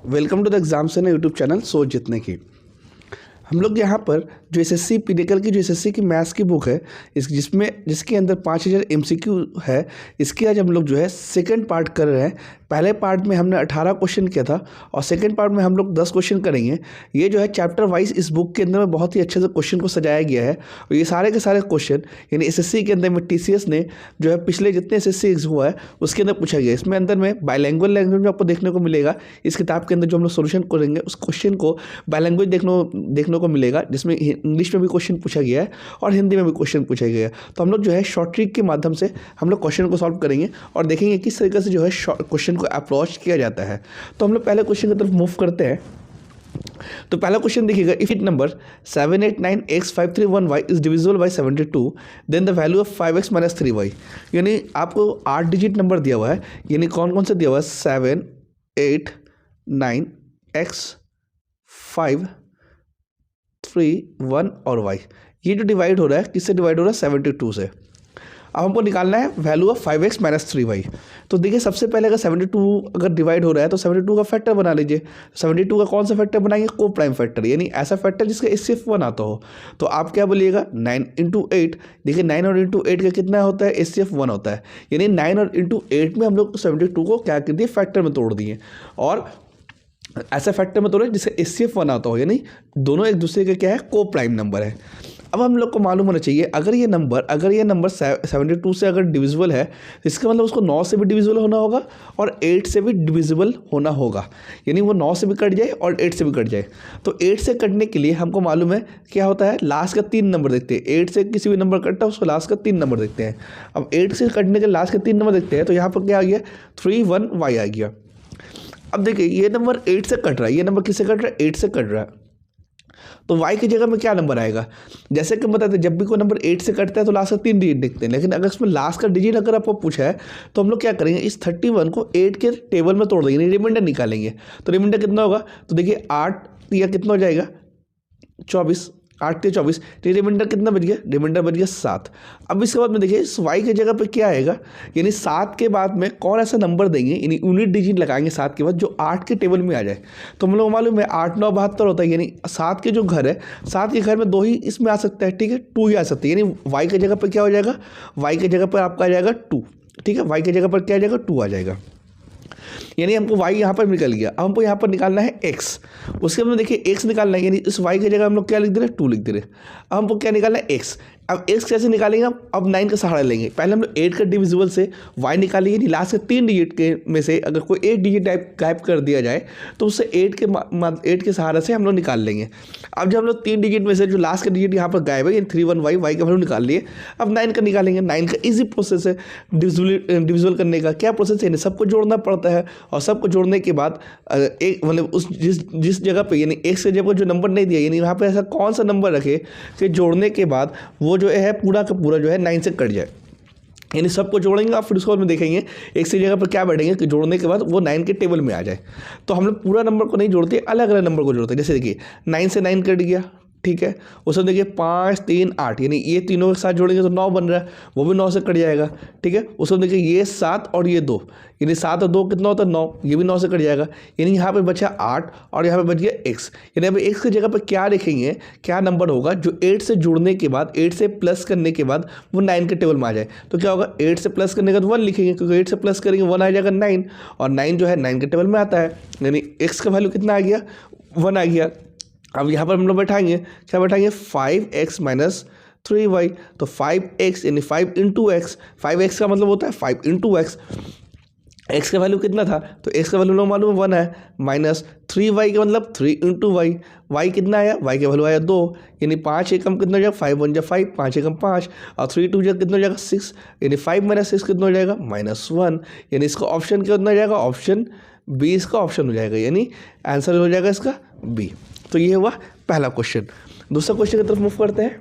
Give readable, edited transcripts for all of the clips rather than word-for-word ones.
Welcome to the exam सेना YouTube channel सोच जितने की। हम लोग यहाँ पर जो एसएससी पिनिकल की जो एसएससी की मैथ्स की बुक है जिसके अंदर 5000 एमसीक्यू है, इसकी आज हम लोग जो है सेकंड पार्ट कर रहे हैं। पहले पार्ट में हमने 18 क्वेश्चन किया था और सेकंड पार्ट में हम लोग 10 क्वेश्चन करेंगे। ये जो है चैप्टर वाइज इस बुक के अंदर में बहुत ही अच्छे से क्वेश्चन को सजाया गया है और ये सारे के सारे क्वेश्चन यानी एसएससी के अंदर में टीसीएस ने जो है पिछले जितने एसएससी हुआ है उसके अंदर पूछा गया। इसमें अंदर में बायलैंग्वेज लैंग्वेज में आपको देखने को मिलेगा। इस किताब के अंदर जो हम लोग सोल्यूशन करेंगे उस क्वेश्चन को बायलैंग्वेज देखने को मिलेगा, जिसमें इंग्लिश में भी क्वेश्चन पूछा गया है और हिंदी में भी क्वेश्चन पूछा गया है। तो हम लोग जो है शॉर्ट ट्रिक के माध्यम से हम लोग क्वेश्चन को सॉल्व करेंगे और देखेंगे किस तरीके से जो है क्वेश्चन को अप्रोच किया जाता है। तो हम लोग पहले क्वेश्चन की तरफ मूव करते हैं। तो पहला क्वेश्चन देखिएगा, if it number 789x531y is divisible by 72 then the value of 5x minus 3y। यानी आपको 8 डिजिट नंबर दिया हुआ है, यानी कौन कौन सा दिया हुआ है 7 8 9 x 5 3 1 और y। ये जो डिवाइड हो रहा है किससे डिवाइड हो रहा है 72 से। अब हमको निकालना है value of 5x minus 3y। तो देखिए सबसे पहले अगर 72 अगर डिवाइड हो रहा है तो 72 का फैक्टर बना लीजिए। 72 का कौन सा फैक्टर बनाएंगे, को प्राइम फैक्टर, यानी ऐसा फैक्टर जिसका HCF 1 आता हो। तो आप क्या बोलिएगा 9 × 8। देखिए 9 और × 8 का कितना होता है, HCF 1 होता है। यानी 9 और × 8 में हम लोग 72 को क्या कर दिए, फैक्टर में तोड़ दिए और ऐसा फैक्टर में तोड़े जिससे HCF 1 आता हो, यानी दोनों एक दूसरे के क्या है, को प्राइम नंबर है। अब हम लोग को मालूम होना चाहिए अगर ये नंबर 72 से अगर डिविजिबल है तो इसका मतलब उसको 9 से भी डिविजिबल होना होगा और 8 से भी डिविजिबल होना होगा। यानी वो 9 से भी कट जाए और 8 से भी कट जाए। तो 8 से कटने के लिए हमको मालूम है क्या होता है, लास्ट का 3 नंबर देखते हैं। 8 से किसी भी नंबर कटता है उसको लास्ट का 3 नंबर देखते हैं। अब 8 से कटने के लास्ट का 3 नंबर देखते हैं तो यहाँ पर क्या आ गया 3 1 y आ गया। अब देखिए ये नंबर 8 से कट रहा है, ये नंबर किससे कट रहा है, 8 से कट रहा है। तो y की जगह में क्या नंबर आएगा, जैसे कि बताते हैं जब भी कोई नंबर 8 से कटता है तो लास्ट का 3 डिजिट देखते हैं। लेकिन अगर इसमें लास्ट का डिजिट अगर आपको पूछा है तो हम लोग क्या करेंगे, इस 31 को 8 के टेबल में तोड़ देंगे, रिमाइंडर निकालेंगे। तो रिमाइंडर कितना होगा, तो देखिए 8 या कितना हो जाएगा 24, 8 से 24, तो रिमाइंडर कितना बच गया, रिमाइंडर बच गया 7। अब इसके बाद में देखिए इस y की जगह पे क्या आएगा, यानी 7 के बाद में कौन ऐसा नंबर देंगे, यानी यूनिट डिजिट लगाएंगे 7 के बाद जो 8 के टेबल में आ जाए। तो हम लोग मालूम है 8 9 72 होता है, यानी 7 के जो घर है 7 के घर में 2 ही इसमें आ सकता है, ठीक है, 2 ही आ सकती है। यानी y की जगह पर क्या हो जाएगा, y की जगह पर आपका आ जाएगा 2, ठीक है, y की जगह पर क्या आ जाएगा 2 आ जाएगा। यानी हमको y यहाँ पर निकल गया। अब हमको यहाँ पर निकालना है x, उसके बाद में देखिए x निकालना है, यानी इस y की जगह हम लोग क्या लिख दे रहे हैं 2 लिख दे रहे हैं। अब हमको क्या निकालना है x। अब x कैसे निकालेंगे, अब 9 का सहारा लेंगे। पहले हम लोग 8 का डिविजिबल से y निकालेंगे, यानी लास्ट के 3 डिजिट के में से अगर कोई 1 डिजिट गायब कर दिया जाए तो उससे 8 के सहारा से हम लोग निकाल लेंगे। अब जब हम लोग 3 डिजिट में से जो लास्ट का डिजिट यहाँ पर गायब है, यानी 3 1 y का वैल्यू निकाल लिए। अब 9 का निकालेंगे। 9 का ईजी प्रोसेस है डिविजिबल करने का। क्या प्रोसेस है, सबको जोड़ना पड़ता है और सबको जोड़ने के बाद एक मतलब उस जिस जगह पे यानी x के जगह जो नंबर नहीं दिया, यानी वहाँ पे ऐसा कौन सा नंबर रखे कि जोड़ने के बाद वो जो है पूरा का पूरा जो है 9 से कट जाए। यानी सबको जोड़ेंगे आप, फिर उसको में देखेंगे x की जगह पर क्या बैठेंगे कि जोड़ने के बाद वो 9 के टेबल में आ जाए। तो हम लोग पूरा नंबर को नहीं जोड़ते, अलग अलग नंबर को जोड़ते हैं। जैसे देखिए 9 से 9 कट गया, ठीक है, उसमें देखिए 5 3 8, यानी ये तीनों के साथ जोड़ेंगे तो 9 बन रहा है, वो भी 9 से कट जाएगा, ठीक है। उसमें देखिए ये 7 और ये 2, यानी 7 और 2 कितना होता है 9, ये भी 9 से कट जाएगा। यानी यहाँ पे बचा 8 और यहाँ पे बच गया x। यानी अब x की जगह पे क्या लिखेंगे, क्या नंबर होगा जो 8 से जुड़ने के बाद 8 से प्लस करने के बाद वो 9 के टेबल में आ जाए। तो क्या होगा, 8 से प्लस करने के बाद 1 लिखेंगे, क्योंकि 8 से प्लस करेंगे 1 आ जाएगा 9 और 9 जो है 9 के टेबल में आता है। यानी x का वैल्यू कितना आ गया, 1 आ गया। अब यहाँ पर हम लोग बैठाएंगे, क्या बैठाएंगे 5x माइनस 3y। तो 5x यानी 5 × x, 5x का मतलब होता है 5 × x। x का वैल्यू कितना था, तो x का वैल्यू लोग मालूम 1 है, माइनस 3y का मतलब 3 × y। y कितना आया, y का वैल्यू आया 2, यानी 5 एकम कितना हो जाएगा 5 1 5, 5 एकम 5 और 3 2 कितना हो जाएगा 6, यानी 5 माइनस 6 कितना हो जाएगा -1। यानी इसका ऑप्शन कितना हो जाएगा, ऑप्शन बी इसका ऑप्शन हो जाएगा, यानी आंसर हो जाएगा इसका बी। तो ये हुआ पहला क्वेश्चन। दूसरा क्वेश्चन की तरफ मूव करते हैं।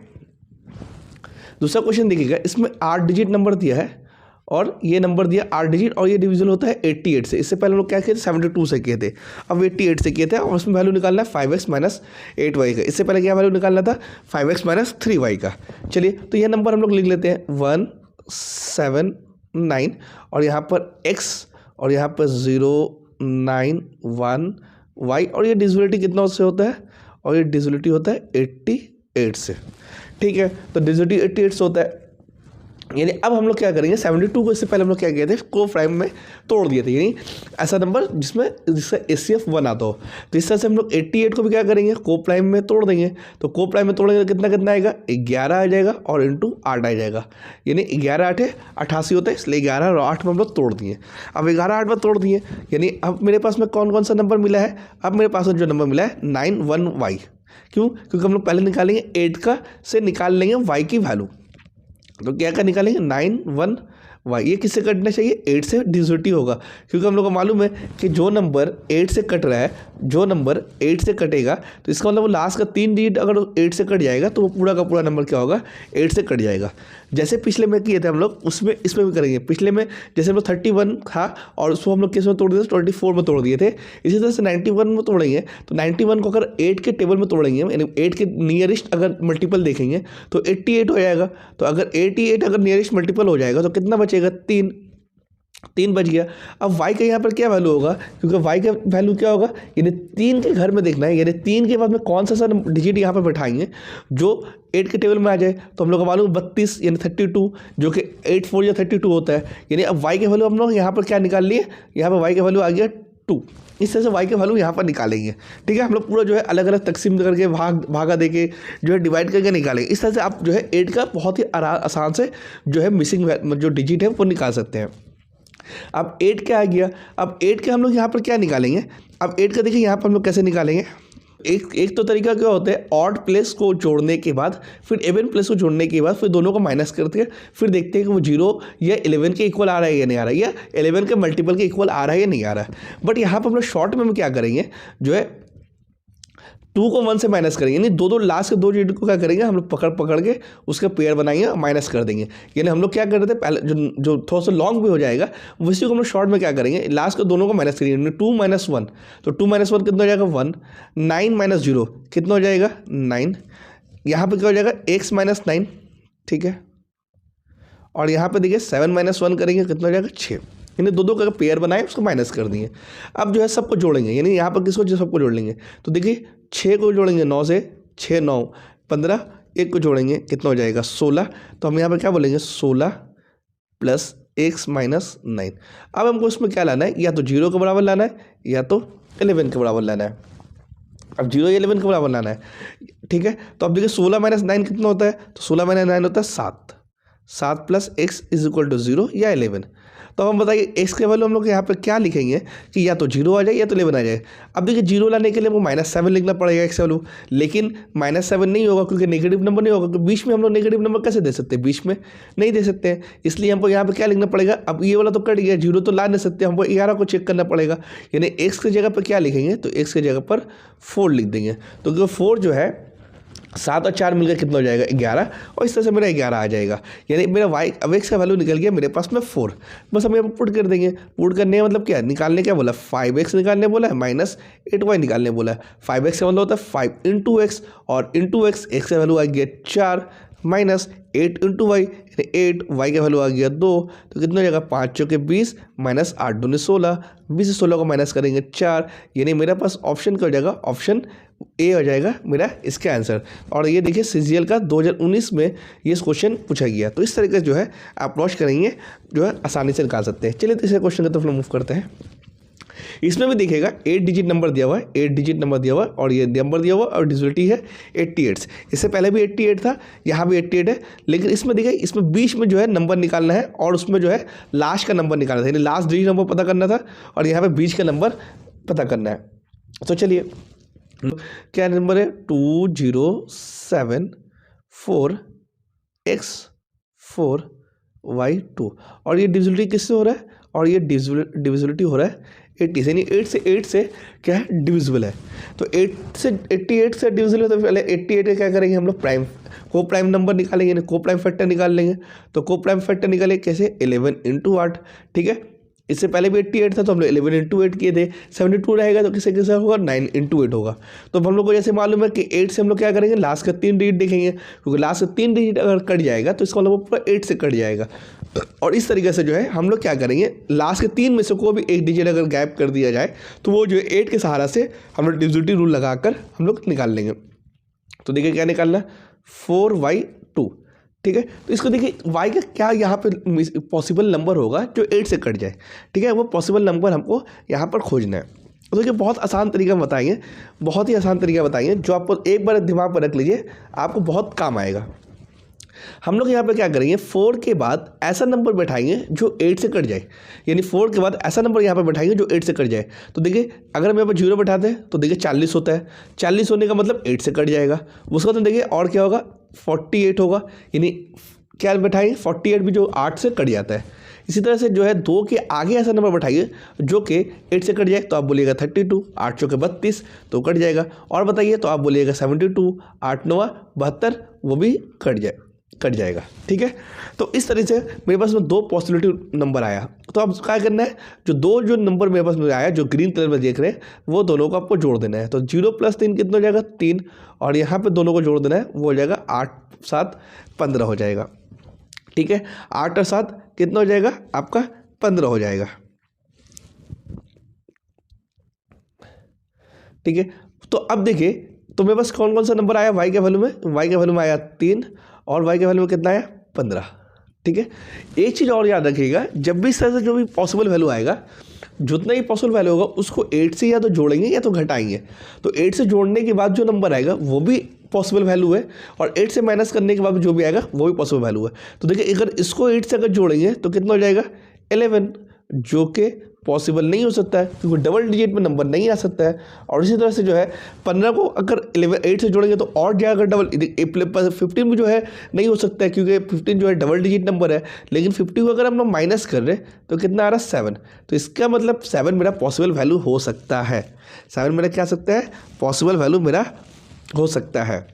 दूसरा क्वेश्चन देखिएगा, इसमें 8 डिजिट नंबर दिया है और ये नंबर दिया 8 डिजिट और ये डिवीजन होता है 88 से। इससे पहले हम लोग क्या किए थे 72 से किए थे, अब 88 से किए थे और उसमें वैल्यू निकालना है 5x माइनस 8y का। इससे पहले क्या वैल्यू निकालना था 5x माइनस 3y का। चलिए तो यह नंबर हम लोग लिख लेते हैं 179 और यहाँ पर x और यहाँ पर 0 9 1 वाई, और ये डिविजिबिलिटी कितना से होता है, और ये डिविजिबिलिटी होता है 88 से। ठीक है, तो डिविजिबिलिटी 88 से होता है। यानी अब हम लोग क्या करेंगे, 72 को इससे पहले हम लोग क्या किए थे, को प्राइम में तोड़ दिए थे, यानी ऐसा नंबर जिसका HCF 1 आता हो। तो इस तरह से हम लोग 88 को भी क्या करेंगे, को प्राइम में तोड़ देंगे। तो को प्राइम में तोड़ेंगे तो कितना कितना आएगा, 11 आ जाएगा और इंटू 8 आ जाएगा, यानी 11 8 88 होता है, इसलिए 11 और 8 में हम लोग तोड़ दिए। अब 11 8 में तोड़ दिए, यानी अब मेरे पास में कौन कौन सा नंबर मिला है, अब मेरे पास जो नंबर मिला है 91y। क्यों, क्योंकि हम लोग पहले निकालेंगे 8 का से निकाल लेंगे y की वैल्यू। तो क्या क्या निकालेंगे, 91y। ये किससे कटना चाहिए, 8 से डिविजिबिलिटी होगा, क्योंकि हम लोग को मालूम है कि जो नंबर 8 से कट रहा है, जो नंबर 8 से कटेगा तो इसका मतलब वो लास्ट का 3 डिजिट अगर 8 से कट जाएगा तो वो पूरा का पूरा नंबर क्या होगा, 8 से कट जाएगा। जैसे पिछले में किए थे हम लोग, उसमें इसमें भी करेंगे। पिछले में जैसे हम लोग 31 था और उसको हम लोग किस में तोड़ दिए थे, 24 में तोड़ दिए थे। इसी तरह से 91 में तोड़ेंगे, तो 91 को अगर 8 के टेबल में तोड़ेंगे, यानी 8 के नियरेस्ट अगर मल्टीपल देखेंगे तो 88 हो जाएगा। तो अगर 88 अगर नियरेस्ट मल्टीपल हो जाएगा तो कितना बचेगा, 3 बच गया। अब y का यहाँ पर क्या वैल्यू होगा, क्योंकि y का वैल्यू क्या होगा, यानी 3 के घर में देखना है, यानी 3 के बाद में कौन सा डिजिट यहाँ पर बैठाएंगे जो 8 के टेबल में आ जाए। तो हम लोग को मालूम 32 यानी 32, जो कि 8 4 या 32 होता है। यानी अब y के वैल्यू हम लोग यहाँ पर क्या निकाल लिए, यहाँ पर y का वैल्यू आ गया 2। इस तरह से y के वैल्यू यहाँ पर निकालेंगे। ठीक है, हम लोग पूरा जो है अलग अलग तकसीम करके भागा देके जो है डिवाइड करके निकालेंगे। इस तरह से आप जो है 8 का बहुत ही आसान से जो है मिसिंग जो डिजिट है वो निकाल सकते हैं। अब 8 क्या आ गया, अब 8 के हम लोग यहाँ पर क्या निकालेंगे, अब 8 का देखिए यहाँ पर हम लोग कैसे निकालेंगे। एक तो तरीका क्या होता है, ऑड प्लेस को जोड़ने के बाद फिर इवन प्लेस को जोड़ने के बाद फिर दोनों को माइनस करते हैं, फिर देखते हैं कि वो 0 या 11 के इक्वल आ रहा है या नहीं आ रहा है, या 11 के मल्टीपल के इक्वल आ रहा है या नहीं आ रहा है। बट यहाँ पर हम लोग शॉर्ट में हम क्या करेंगे, जो है 2 को 1 से माइनस करेंगे, यानी दो लास्ट के 2 डिजिट को क्या करेंगे, हम लोग पकड़ के उसका पेयर बनाएंगे, माइनस कर देंगे। यानी हम लोग क्या कर रहे थे पहले, जो थोड़ा सा लॉन्ग भी हो जाएगा उसी को हम लोग शॉर्ट में क्या करेंगे, लास्ट के दोनों को माइनस करेंगे। 2 - 1, तो 2 - 1 कितना हो जाएगा, 1। 9 - 0 कितना हो जाएगा, 9। यहाँ पर क्या हो जाएगा, x - 9। ठीक है, और यहाँ पे देखिए 7 - 1 करेंगे, कितना हो जाएगा, 6। यानी दो का पेयर बनाए उसको माइनस कर दिए। अब जो है सबको जोड़ेंगे, यानी यहाँ पर किसको, जो सबको जोड़ लेंगे। तो देखिए 6 को जोड़ेंगे 9 से, 6 9 15, 1 को जोड़ेंगे कितना हो जाएगा, 16। तो हम यहाँ पर क्या बोलेंगे, 16 + x - 9। अब हमको इसमें क्या लाना है, या तो 0 के बराबर लाना है या तो 11 के बराबर लाना है। अब 0 या 11 के बराबर लाना है। ठीक है, तो अब देखिए 16 - 9 कितना होता है, तो 16 - 9 होता है 7। 7 + x = 0 या 11। तो अब हम बताइए x के वैल्यू हम लोग यहाँ पे क्या लिखेंगे कि या तो 0 आ जाए या तो 11 आ जाए। अब देखिए 0 लाने के लिए हमको -7 लिखना पड़ेगा x वैल्यू, लेकिन -7 नहीं होगा क्योंकि नेगेटिव नंबर नहीं होगा, क्योंकि बीच में हम लोग नेगेटिव नंबर कैसे दे सकते हैं, बीच में नहीं दे सकते हैं। इसलिए हमको यहाँ पे क्या लिखना पड़ेगा, अब ये वाला तो कट गया, 0 तो ला नहीं सकते, हमको 11 को चेक करना पड़ेगा। यानी x की जगह पर क्या लिखेंगे, तो x की जगह पर 4 लिख देंगे। तो क्योंकि 4 जो है 7 और 4 मिलकर कितना हो जाएगा, 11, और इस तरह से मेरा 11 आ जाएगा। यानी मेरा y अब x का वैल्यू निकल गया मेरे पास में 4। बस हम यहाँ पर पुट कर देंगे। पुट करने का मतलब क्या है, निकालने क्या बोला, 5x निकालने बोला है, -8y निकालने बोला है। 5x का मतलब होता है 5 × x, और × x का वैल्यू आ गया 4, -8 × y, 8, y का वैल्यू आ गया 2। तो कितना हो जाएगा, 5 चौके 20 -8 दूनी 16, 20 से 16 को माइनस करेंगे 4। यानी मेरे पास ऑप्शन क्या हो जाएगा, ऑप्शन ए हो जाएगा मेरा इसका आंसर। और ये देखिए CGL का 2019 में ये क्वेश्चन पूछा गया। तो इस तरीके से जो है अप्रोच करेंगे, जो है आसानी से निकाल सकते हैं। चलिए तीसरे क्वेश्चन की तरफ मूव करते हैं। इसमें भी देखिएगा 8 डिजिट नंबर दिया हुआ है, 8 डिजिट नंबर दिया हुआ है, और ये नंबर दिया हुआ है, और डिविजिबिलिटी है 88। इससे पहले भी 88 था, यहाँ भी 88 है, लेकिन इसमें देखिए इसमें बीच में जो है नंबर निकालना है, और उसमें जो है लास्ट का नंबर निकालना था, यानी लास्ट डिजिट नंबर पता करना था, और यहाँ पे बीच का नंबर पता करना है। तो चलिए क्या नंबर है, 2074x4y2, और ये डिविजिबिलिटी किससे हो रहा है, और ये डिविजिबिलिटी हो रहा है 80 से, यानी 8 से क्या है, डिविजिबल है। तो 8 से 88 से डिविजिबल है, तो पहले 88 का क्या करेंगे हम लोग, को प्राइम नंबर निकालेंगे, यानी को प्राइम फैक्टर निकाल लेंगे। तो को प्राइम फैक्टर निकालेंगे कैसे, 11 × 8। ठीक है, इससे पहले भी 88 था तो हम लोग 11 × 8 किए थे। 72 रहेगा तो किससे किससे होगा, 9 × 8 होगा। तो हम लोग को जैसे मालूम है कि 8 से हम लोग क्या करेंगे, लास्ट का 3 डिजिट देखेंगे, क्योंकि लास्ट का 3 डिजिट अगर कट जाएगा तो इसका मतलब पूरा 8 से कट जाएगा। और इस तरीके से जो है हम लोग क्या करेंगे, लास्ट के 3 में से कोई भी एक डिजिट अगर गैप कर दिया जाए तो वो जो है 8 के सहारा से हम लोग डिविजिबिलिटी रूल लगाकर हम लोग निकाल लेंगे। तो देखिए क्या निकालना, 4y2, ठीक है। तो इसको देखिए y का क्या यहाँ पे पॉसिबल नंबर होगा जो 8 से कट जाए, ठीक है, वो पॉसिबल नंबर हमको यहाँ पर खोजना है। तो देखिए बहुत आसान तरीका बताएंगे, बहुत ही आसान तरीका बताएंगे जो आपको एक बार दिमाग पर रख लीजिए, आपको बहुत काम आएगा। हम लोग यहाँ पे क्या करेंगे, 4 के बाद ऐसा नंबर बैठाएंगे जो 8 से कट जाए, यानी 4 के बाद ऐसा नंबर यहाँ पे बैठाएंगे जो 8 से कट जाए। तो देखिए अगर हम यहाँ पर 0 बैठाते हैं तो देखिए 40 होता है, 40 होने का मतलब 8 से कट जाएगा। उसका तो देखिए और क्या होगा, 48 होगा, यानी क्या बैठाएंगे, 48 भी जो 8 से कट जाता है। इसी तरह से जो है 2 के आगे ऐसा नंबर बैठाइए जो कि 8 से कट जाए, तो आप बोलिएगा 32, 8 चौके 32 तो कट जाएगा। और बताइए तो आप बोलिएगा 72, 8 नौवा 72 वो भी कट जाएगा, ठीक है। तो इस तरह से मेरे पास में 2 पॉसिबिलिटी नंबर आया। तो अब क्या करना है, जो नंबर मेरे पास में आया जो ग्रीन कलर में देख रहे हैं वो दोनों को आपको जोड़ देना है। तो 0 + 3 कितना हो जाएगा, 3, और यहाँ पे दोनों को जोड़ देना है, वो हो जाएगा 8 7 15 हो जाएगा, ठीक है। 8 और 7 कितना हो जाएगा आपका, 15 हो जाएगा, ठीक है। तो अब देखिए तो मेरे पास कौन कौन सा नंबर आया y के वैल्यू में, y के वैल्यू में आया 3 और y के वैल्यू में कितना आया 15, ठीक है। एक चीज़ और याद रखिएगा, जब भी इस तरह से जो भी पॉसिबल वैल्यू आएगा, जितना ही पॉसिबल वैल्यू होगा उसको 8 से या तो जोड़ेंगे या तो घटाएंगे। तो 8 से जोड़ने के बाद जो नंबर आएगा वो भी पॉसिबल वैल्यू है, और 8 से माइनस करने के बाद जो भी आएगा वो भी पॉसिबल वैल्यू है। तो देखिए अगर इसको 8 से अगर जोड़ेंगे तो कितना हो जाएगा 11, जो कि पॉसिबल नहीं हो सकता है क्योंकि डबल डिजिट में नंबर नहीं आ सकता है। और इसी तरह से जो है 15 को अगर 8 से जोड़ेंगे तो और जाएगा डबल, 15 में जो है नहीं हो सकता है क्योंकि 15 जो है डबल डिजिट नंबर है, लेकिन 50 को अगर हम लोग माइनस कर रहे हैं तो कितना आ रहा है 7। तो इसका मतलब 7 मेरा पॉसिबल वैल्यू हो सकता है, 7 मेरा क्या सकता है, पॉसिबल वैल्यू मेरा हो सकता है।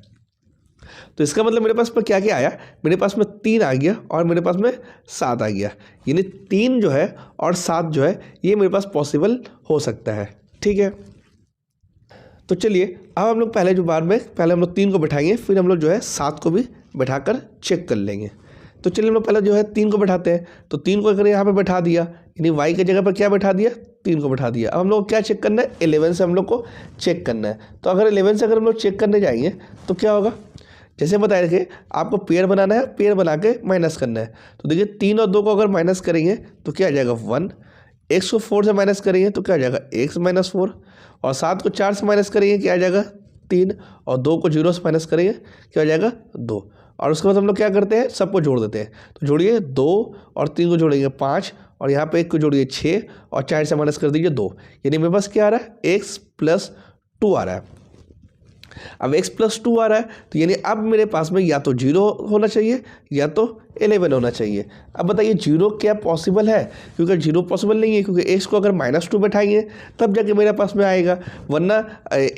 तो इसका मतलब मेरे पास में क्या क्या आया, मेरे पास में 3 आ गया और मेरे पास में 7 आ गया, यानी 3 जो है और 7 जो है ये मेरे पास पॉसिबल हो सकता है, ठीक है। तो चलिए अब हम लोग पहले हम लोग 3 को बैठाएंगे, फिर हम लोग जो है 7 को भी बैठाकर चेक कर लेंगे। तो चलिए हम लोग पहले जो है 3 को बैठाते हैं। तो 3 को अगर यहाँ पे बैठा दिया, यानी y की जगह पर क्या बैठा दिया, 3 को बैठा दिया। अब हम लोग क्या चेक करना है, 11 से हम लोग को चेक करना है। तो अगर 11 से अगर हम लोग चेक करने जाएंगे तो क्या होगा, जैसे बताया कि आपको पेयर बनाना है, पेयर बना के माइनस करना है। तो देखिए 3 और 2 को अगर माइनस करेंगे तो क्या आ जाएगा 1, x को 4 से माइनस करेंगे तो क्या आ जाएगा x - 4, और 7 को 4 से माइनस करेंगे क्या आ जाएगा 3, और 2 को 0 से माइनस करेंगे क्या हो जाएगा 2। और उसके बाद हम लोग क्या करते हैं, सबको जोड़ देते हैं। तो जोड़िए 2 और 3 को जोड़ेंगे 5, और यहाँ पे 1 को जोड़िए 6, और 4 से माइनस कर दीजिए 2, यानी मेरे पास क्या आ रहा है x + 2 आ रहा है। अब x + 2 आ रहा है तो यानी अब मेरे पास में या तो 0 होना चाहिए या तो 11 होना चाहिए। अब बताइए 0 क्या पॉसिबल है, क्योंकि 0 पॉसिबल नहीं है, क्योंकि x को अगर -2 बैठाएंगे तब जाके मेरे पास में आएगा, वरना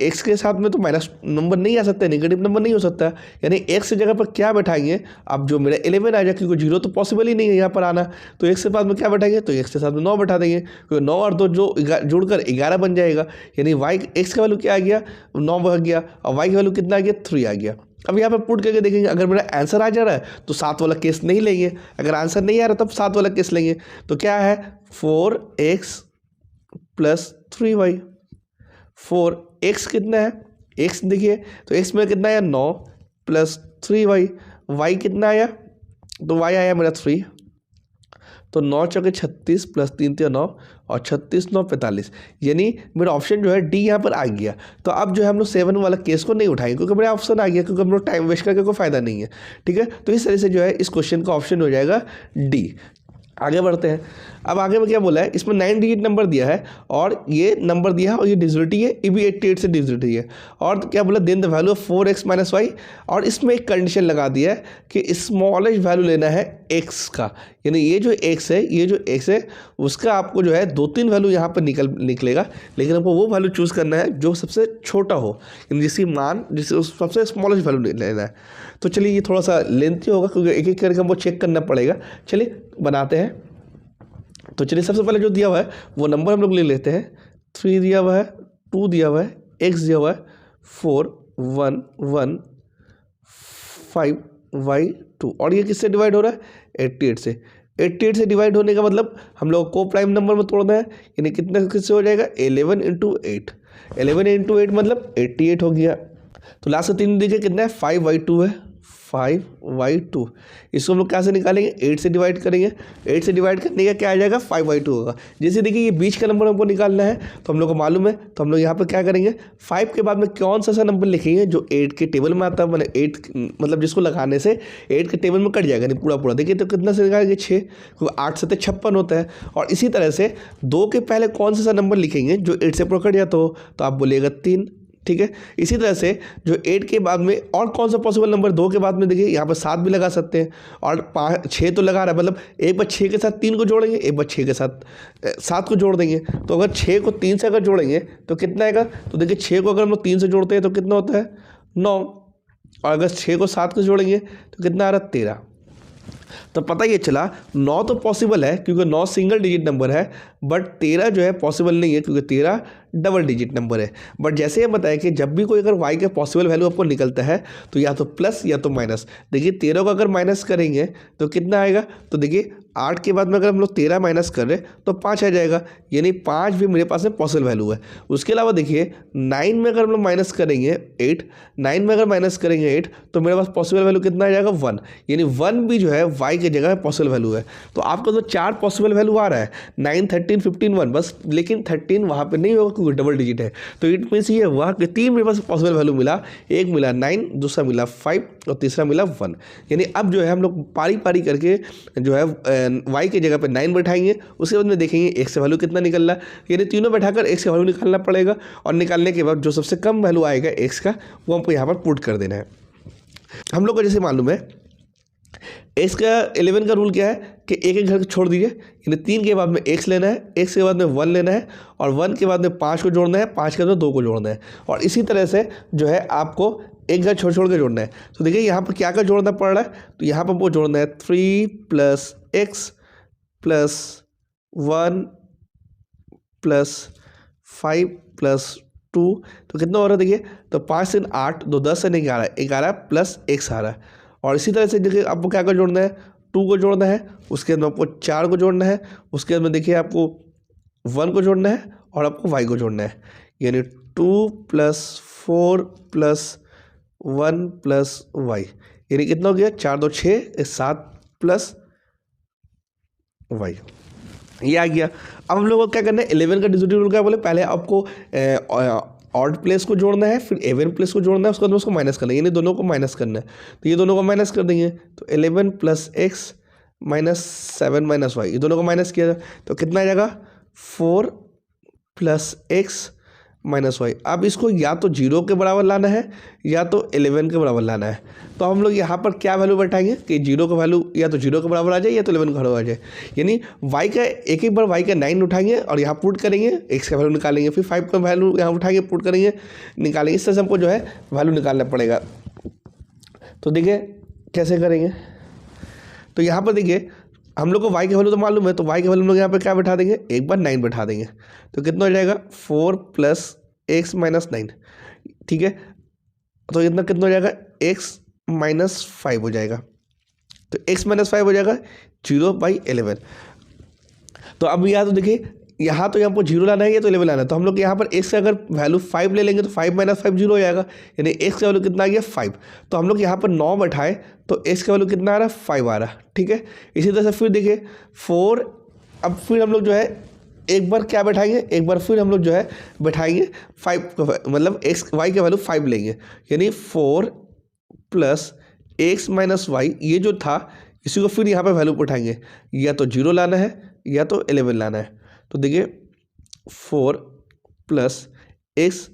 x के साथ में तो माइनस नंबर नहीं आ सकता, नेगेटिव नंबर नहीं हो सकता। यानी x की जगह पर क्या बैठाएंगे, अब जो मेरा 11 आ जाए, क्योंकि 0 तो पॉसिबल ही नहीं है यहाँ पर आना। तो x के बाद में क्या बैठाएंगे, तो x के साथ में 9 बैठा देंगे, क्योंकि 9 और 2 जो जुड़कर 11 बन जाएगा। यानी x का वैल्यू क्या आ गया, 9 बन गया, और y का वैल्यू कितना आ गया 3 आ गया। अब यहाँ पे पुट करके देखेंगे, अगर मेरा आंसर आ जा रहा है तो 7 वाला केस नहीं लेंगे, अगर आंसर नहीं आ रहा तब 7 वाला केस लेंगे। तो क्या है 4x + 3y, 4x कितना है, x देखिए तो x में कितना आया 9 + 3y, y कितना आया, तो y आया मेरा 3, तो 9 चौके 36 + 3 × 9, और 36 9 45, यानी मेरा ऑप्शन जो है डी यहाँ पर आ गया। तो अब जो है हम लोग 7 वाला केस को नहीं उठाएंगे क्योंकि मेरा ऑप्शन आ गया, क्योंकि हम लोग टाइम वेस्ट करके कोई फायदा नहीं है, ठीक है। तो इस तरह से जो है इस क्वेश्चन का ऑप्शन हो जाएगा डी। आगे बढ़ते हैं। अब आगे में क्या बोला है, इसमें 9 डिजिट नंबर दिया है और ये नंबर दिया है और ये डिजिटली है, ये भी 88 से डिजिटली है। और तो क्या बोला, then the value of 4x - y, और इसमें एक कंडीशन लगा दिया है कि स्मॉलेस्ट वैल्यू लेना है x का, यानी ये जो x है उसका आपको जो है 2-3 वैल्यू यहाँ पर निकलेगा, लेकिन हमको वो वैल्यू चूज़ करना है जो सबसे छोटा हो, यानी जिससे सबसे स्मॉलेस्ट वैल्यू लेना है। तो चलिए ये थोड़ा सा लेंथी होगा क्योंकि एक एक करके हमको चेक करना पड़ेगा। चलिए बनाते हैं। तो चलिए सबसे पहले जो दिया हुआ है वो नंबर हम लोग ले लेते हैं। 3 दिया हुआ है, 2 दिया हुआ है, x दिया हुआ है 4 1 1 5 y 2, और ये किससे डिवाइड हो रहा है 88 से। 88 से डिवाइड होने का मतलब हम लोग को प्राइम नंबर में तोड़ना है, यानी कितना किससे हो जाएगा 11 इंटू 8, 11 इंटू 8 मतलब 88 हो गया। तो लास्ट का 3 देखिए कितना है 5/2 है, 5/2। इसको हम लोग कैसे निकालेंगे 8 से डिवाइड करेंगे, 8 से डिवाइड करने का क्या आ जाएगा 5/2 होगा। जैसे देखिए ये बीच का नंबर हमको निकालना है तो हम लोग को मालूम है, तो हम लोग यहाँ पर क्या करेंगे 5 के बाद में कौन सा नंबर लिखेंगे जो 8 के टेबल में आता है, मतलब 8 मतलब जिसको लगाने से 8 के टेबल में कट जाएगा नहीं पूरा पूरा। देखिए तो कितना से निकालेंगे 6, क्योंकि 8 से 56 होता है। और इसी तरह से 2 के पहले कौन सा नंबर लिखेंगे जो 8 से पूरा कट जाता हो, तो आप बोलिएगा 3, ठीक है। इसी तरह से जो 8 के बाद में और कौन सा पॉसिबल नंबर 2 के बाद में, देखिए यहाँ पर 7 भी लगा सकते हैं, और 6 तो लगा रहा है, मतलब एक बार 6 के साथ 3 को जोड़ेंगे, एक बार 6 के साथ 7 को जोड़ देंगे। तो अगर 6 को 3 से अगर जोड़ेंगे तो कितना आएगा, तो देखिए 6 को अगर हम लोग 3 से जोड़ते हैं तो कितना होता है 9, और अगर 6 को 7 को जोड़ेंगे तो कितना आ रहा है 13। तो पता ये चला 9 तो पॉसिबल है क्योंकि 9 सिंगल डिजिट नंबर है, बट 13 जो है पॉसिबल नहीं है क्योंकि 13 डबल डिजिट नंबर है। बट जैसे ये बताया कि जब भी कोई अगर y का पॉसिबल वैल्यू आपको निकलता है तो या तो प्लस या तो माइनस। देखिए 13 को अगर माइनस करेंगे तो कितना आएगा, तो देखिए 8 के बाद में अगर हम लोग 13 माइनस कर रहे तो 5 आ जाएगा, यानी 5 भी मेरे पास में पॉसिबल वैल्यू है। उसके अलावा देखिए 9 में अगर हम लोग माइनस करेंगे 8, 9 में अगर माइनस करेंगे 8 तो मेरे पास पॉसिबल वैल्यू कितना आ जाएगा 1, यानी 1 भी जो है y की जगह पॉसिबल वैल्यू है। तो आपको तो 4 पॉसिबल वैल्यू आ रहा है 9, 13, 15, 1 बस, लेकिन 13 वहाँ पे नहीं होगा क्योंकि डबल डिजिट है। तो इट मीन्स ये हुआ कि 3 मेरे पास पॉसिबल वैल्यू मिला, एक मिला 9, दूसरा मिला 5 और तीसरा मिला 1। यानी अब जो है हम लोग पारी पारी करके जो है y की जगह पे 9 बैठाएंगे, उसके बाद में देखेंगे x से वैल्यू कितना निकल रहा है, यानी तीनों बैठाकर x का वैल्यू निकालना पड़ेगा, और निकालने के बाद जो सबसे कम वैल्यू आएगा x का वो हमको यहाँ पर पुट कर देना है। हम लोग को जैसे मालूम है x का 11 का रूल क्या है कि एक एक घर छोड़ दीजिए, यानी 3 के बाद में x लेना है, x के बाद में 1 लेना है, और 1 के बाद में 5 को जोड़ना है, 5 के बाद में 2 को जोड़ना है, और इसी तरह से जो है आपको एक घर छोड़ छोड़ के जोड़ना है। तो देखिए यहाँ पर क्या क्या जोड़ना पड़ रहा है, तो यहाँ पर वो जोड़ना है 3 + x + 1 + 5 + 2, तो कितना हो रहा है देखिए, तो 5 से 8, 2 10 से 11, 11 + x आ रहा है। और इसी तरह से देखिए आपको क्या क्या जोड़ना है, 2 को जोड़ना है, उसके बाद में आपको 4 को जोड़ना है, उसके बाद में देखिए आपको 1 को जोड़ना है, और आपको y को जोड़ना है, यानी 2 + 4 + 1 + y, यानी कितना हो गया 4 2 6 7 + y, ये आ गया। अब हम लोग को क्या करना है 11 का डिजिट रूल क्या बोले, पहले आपको ऑड प्लेस को जोड़ना है, फिर इवन प्लेस को जोड़ना है, उसके बाद उसको माइनस करना है, यानी दोनों को माइनस करना है। तो ये दोनों को माइनस कर देंगे, तो 11 + x - 7 - y, ये दोनों को माइनस किया जाए तो कितना आ जाएगा 4 + x - y। अब इसको या तो 0 के बराबर लाना है या तो 11 के बराबर लाना है। तो हम लोग यहाँ पर क्या वैल्यू बैठाएंगे कि 0 का वैल्यू या तो 0 के बराबर आ जाए या तो 11 के बराबर आ जाए, यानी y का एक बार y का 9 उठाएंगे और यहाँ पुट करेंगे, x का वैल्यू निकालेंगे, फिर 5 का वैल्यू यहाँ उठाएंगे पुट करेंगे निकालेंगे, इस तरह से हमको जो है वैल्यू निकालना पड़ेगा। तो देखिए कैसे करेंगे, तो यहाँ पर देखिए हम लोग को y का वैल्यू तो मालूम है, तो y का वैल्यू हम लोग यहाँ पर क्या बैठा देंगे, एक बार 9 बैठा देंगे, तो कितना हो जाएगा 4 + x - 9, ठीक है। तो इतना कितना हो जाएगा x - 5 हो जाएगा, तो x - 5 हो जाएगा 0/11। तो अब यहाँ तो देखिए यहाँ तो हमको 0 लाना है, या तो 11 लाना है, तो हम लोग यहाँ पर x का अगर वैल्यू 5 ले लेंगे तो 5 - 5 0 हो जाएगा, यानी x का वैल्यू कितना आ गया 5। तो हम लोग यहाँ पर 9 बैठाए तो x का वैल्यू कितना आ रहा है 5 आ रहा है, ठीक है। इसी तरह से फिर देखिए 4, अब फिर हम लोग जो है एक बार क्या बैठाएंगे, एक बार फिर हम लोग जो है बैठाएंगे 5 मतलब y का वैल्यू 5 लेंगे, यानी 4 + x - y, ये जो था इसी को फिर यहाँ पे वैल्यू बैठाएंगे, या तो 0 लाना है या तो 11 लाना है। तो देखिए 4 + x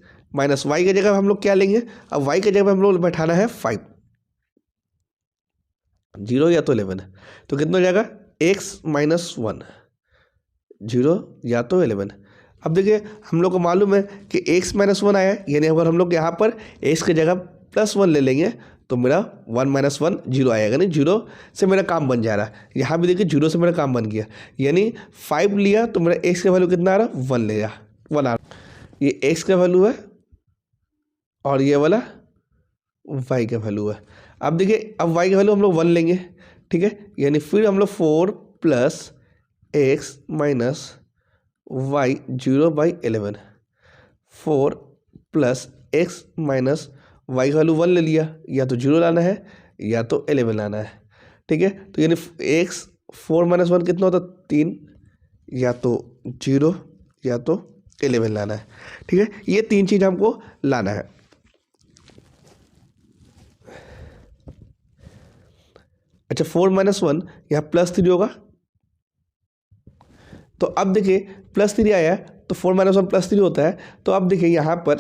- y की जगह हम लोग क्या लेंगे, अब y की जगह हम लोग बैठाना है 5, 0 या तो 11, तो कितना हो जाएगा x - 1, 0 या तो 11। अब देखिए हम लोग को मालूम है कि x - 1 आया है, यानी अगर हम लोग यहाँ पर x की जगह +1 ले लेंगे तो मेरा 1 - 1 0 आएगा, नहीं 0 से मेरा काम बन जा रहा है। यहाँ भी देखिए 0 से मेरा काम बन गया, यानी 5 लिया तो मेरा x का वैल्यू कितना आ रहा है 1 ले 1 आ रहा, ये x का वैल्यू है और ये वाला y का वैल्यू है। अब देखिए अब y का वैल्यू हम लोग 1 लेंगे, ठीक है, यानी फिर हम लोग 4 plus x minus y 0/11, 4 plus x minus y का वैल्यू 1 ले लिया, या तो 0 लाना है या तो 11 लाना है। ठीक है, तो यानी एक्स 4 - 1 कितना होता है 3, या तो 0 या तो 11 लाना है। ठीक है, ये 3 चीज़ हमको लाना है। अच्छा 4 - 1 यहाँ +3 होगा, तो अब देखिए +3 आया तो 4 - 1 +3 होता है। तो अब देखिए यहाँ पर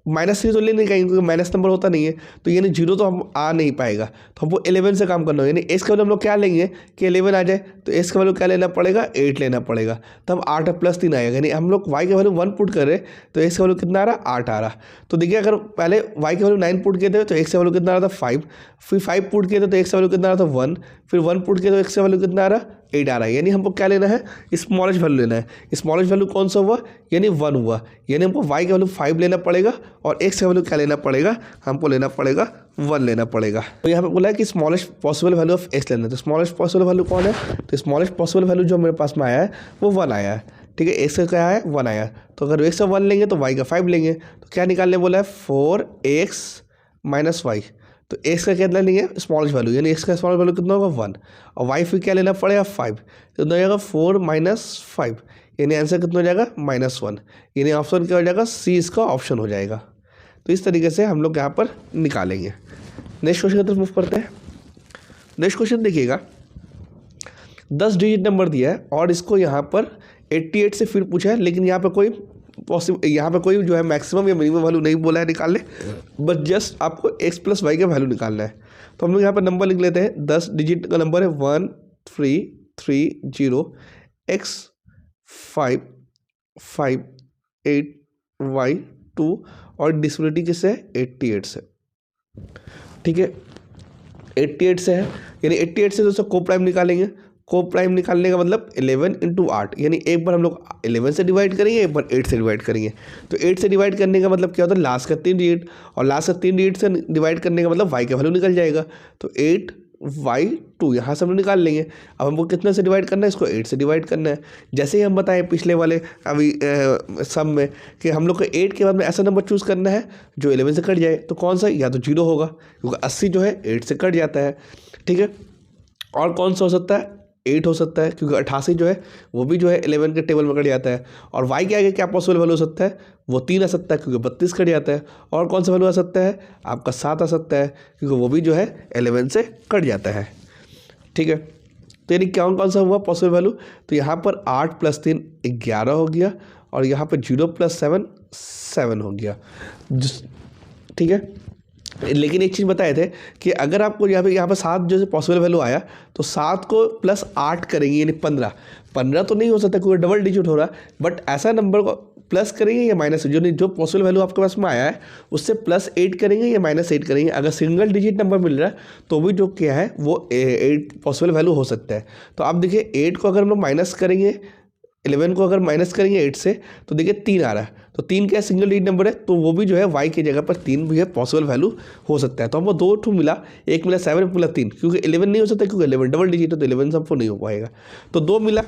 -3 तो ले नहीं पाएंगे क्योंकि माइनस नंबर होता नहीं है, तो यानी 0 तो हम आ नहीं पाएगा, तो हमको 11 से काम करना होगा। यानी एस का वैल्यू हम लोग क्या लेंगे कि 11 आ जाए, तो एस का वैल्यू क्या लेना पड़ेगा 8 लेना पड़ेगा, तब 8 + 3 आएगा। यानी हम लोग वाई का वैल्यू 1 पुट कर रहे तो एस का वैल्यू कितना आ रहा 8 आ रहा। तो देखिए अगर पहले वाई का वैल्यू 9 पुट किए थे तो एक्स का वैल्यू कितना आ रहा था 5, फिर 5 पुट किए थे तो एक्स का वैल्यू कितना आ रहा था 1, फिर 1 पुट किए तो एक्स का वैल्यू कितना आ रहा 8 आ रहा है। यानी हमको क्या लेना है स्मॉलेस्ट वैल्यू लेना है। स्मॉलेस्ट वैल्यू कौन सा हुआ यानी 1 हुआ, यानी हमको वाई का वैल्यू 5 लेना पड़ेगा और एक्स का वैल्यू क्या लेना पड़ेगा हमको लेना पड़ेगा 1 लेना पड़ेगा। तो यहाँ पे बोला है कि smallest possible value of x लेना है, तो स्मॉलेस्ट पॉसिबल वैल्यू कौन है, तो स्मॉलेस्ट पॉसिबल वैल्यू जो मेरे पास में आया है वो 1 आया है। ठीक है, एक्स का क्या है 1 आया, तो अगर एक्स का 1 लेंगे तो वाई का 5 लेंगे, तो क्या निकालने बोला है 4x - y, तो एक्स का कितना लेंगे स्मॉलेस्ट वैल्यू, यानी एक्स का स्मॉलेस्ट वैल्यू कितना होगा 1, और वाई फिर क्या लेना पड़ेगा 5, तो कितना हो जाएगा 4 - 5, यानी आंसर कितना हो जाएगा -1, यानी ऑप्शन क्या हो जाएगा सी इसका ऑप्शन हो जाएगा। तो इस तरीके से हम लोग यहाँ पर निकालेंगे। नेक्स्ट क्वेश्चन की तरफ मूव करते हैं। नेक्स्ट क्वेश्चन देखिएगा, 10 डिजिट नंबर दिया है और इसको यहाँ पर 88 से फिर पूछा है, लेकिन यहाँ पे कोई जो है मैक्सिमम या मिनिमम वैल्यू नहीं बोला है निकालने, बस जस्ट आपको x + y का वैल्यू निकालना है। तो हम लोग यहाँ पर नंबर लिख लेते हैं, 10 डिजिट का नंबर है 1330 x 5 5 8 y 2 और डिस्प्लिटी किससे है 88 से। ठीक है, 88 से है, यानी 88 से दोस्तों को प्राइम निकालेंगे। को प्राइम निकालने का मतलब 11 × 8, यानी एक बार हम लोग 11 से डिवाइड करेंगे, एक बार 8 से डिवाइड करेंगे। तो 8 से डिवाइड करने का मतलब क्या होता है लास्ट का 3 डिजिट, और लास्ट का 3 डिजिट से डिवाइड करने का मतलब वाई का वैल्यू निकल जाएगा। तो 8y2 यहाँ से हम लोग निकाल लेंगे। अब हमको कितने से डिवाइड करना है इसको 8 से डिवाइड करना है। जैसे ही हम बताएं पिछले वाले अभी सब में कि हम लोग को 8 के बाद में ऐसा नंबर चूज़ करना है जो 11 से कट जाए, तो कौन सा या तो 0 होगा क्योंकि 80 जो है 8 से कट जाता है। ठीक है, और कौन सा हो सकता है 8 हो सकता है क्योंकि 88 जो है वो भी जो है 11 के टेबल में कट जाता है। और y के आगे क्या पॉसिबल वैल्यू हो सकता है वो 3 आ सकता है क्योंकि 32 कट जाता है। और कौन सा वैल्यू आ सकता है आपका 7 आ सकता है क्योंकि वो भी जो है 11 से कट जाता है। ठीक है, तो यानी कौन सा हुआ पॉसिबल वैल्यू, तो यहाँ पर 8 + 3 11 हो गया, और यहाँ पर 0 + 7 7 हो गया। ठीक है, लेकिन एक चीज़ बताए थे कि अगर आपको यहाँ पर 7 जो पॉसिबल वैल्यू आया तो 7 को +8 करेंगे यानी 15 तो नहीं हो सकता क्योंकि डबल डिजिट हो रहा है, बट ऐसा नंबर को प्लस करेंगे या माइनस, जो पॉसिबल वैल्यू आपके पास में आया है उससे +8 करेंगे या -8 करेंगे। अगर सिंगल डिजिट नंबर मिल रहा है तो भी जो क्या है वो 8 पॉसिबल वैल्यू हो सकता है। तो आप देखिए 8 को अगर हम लोग माइनस करेंगे, 11 को अगर माइनस करेंगे 8 से तो देखिए 3 आ रहा है, तो 3 क्या सिंगल डिजिट नंबर है, तो वो भी जो है y की जगह पर 3 भी है पॉसिबल वैल्यू हो सकता है। तो हमको 2 ठू मिला, एक मिला 7 मिला 3, क्योंकि 11 नहीं हो सकता क्योंकि 11 डबल डिजिट है तो 11 से हमको नहीं हो पाएगा। तो 2 मिला,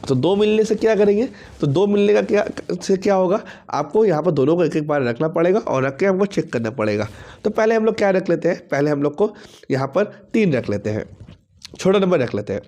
तो 2 मिलने से क्या करेंगे, तो 2 मिलने का क्या होगा आपको यहाँ पर दोनों को एक एक बार रखना पड़ेगा और रख के हमको चेक करना पड़ेगा। तो पहले हम लोग क्या रख लेते हैं, पहले हम लोग को यहाँ पर 3 रख लेते हैं, छोटा नंबर रख लेते हैं।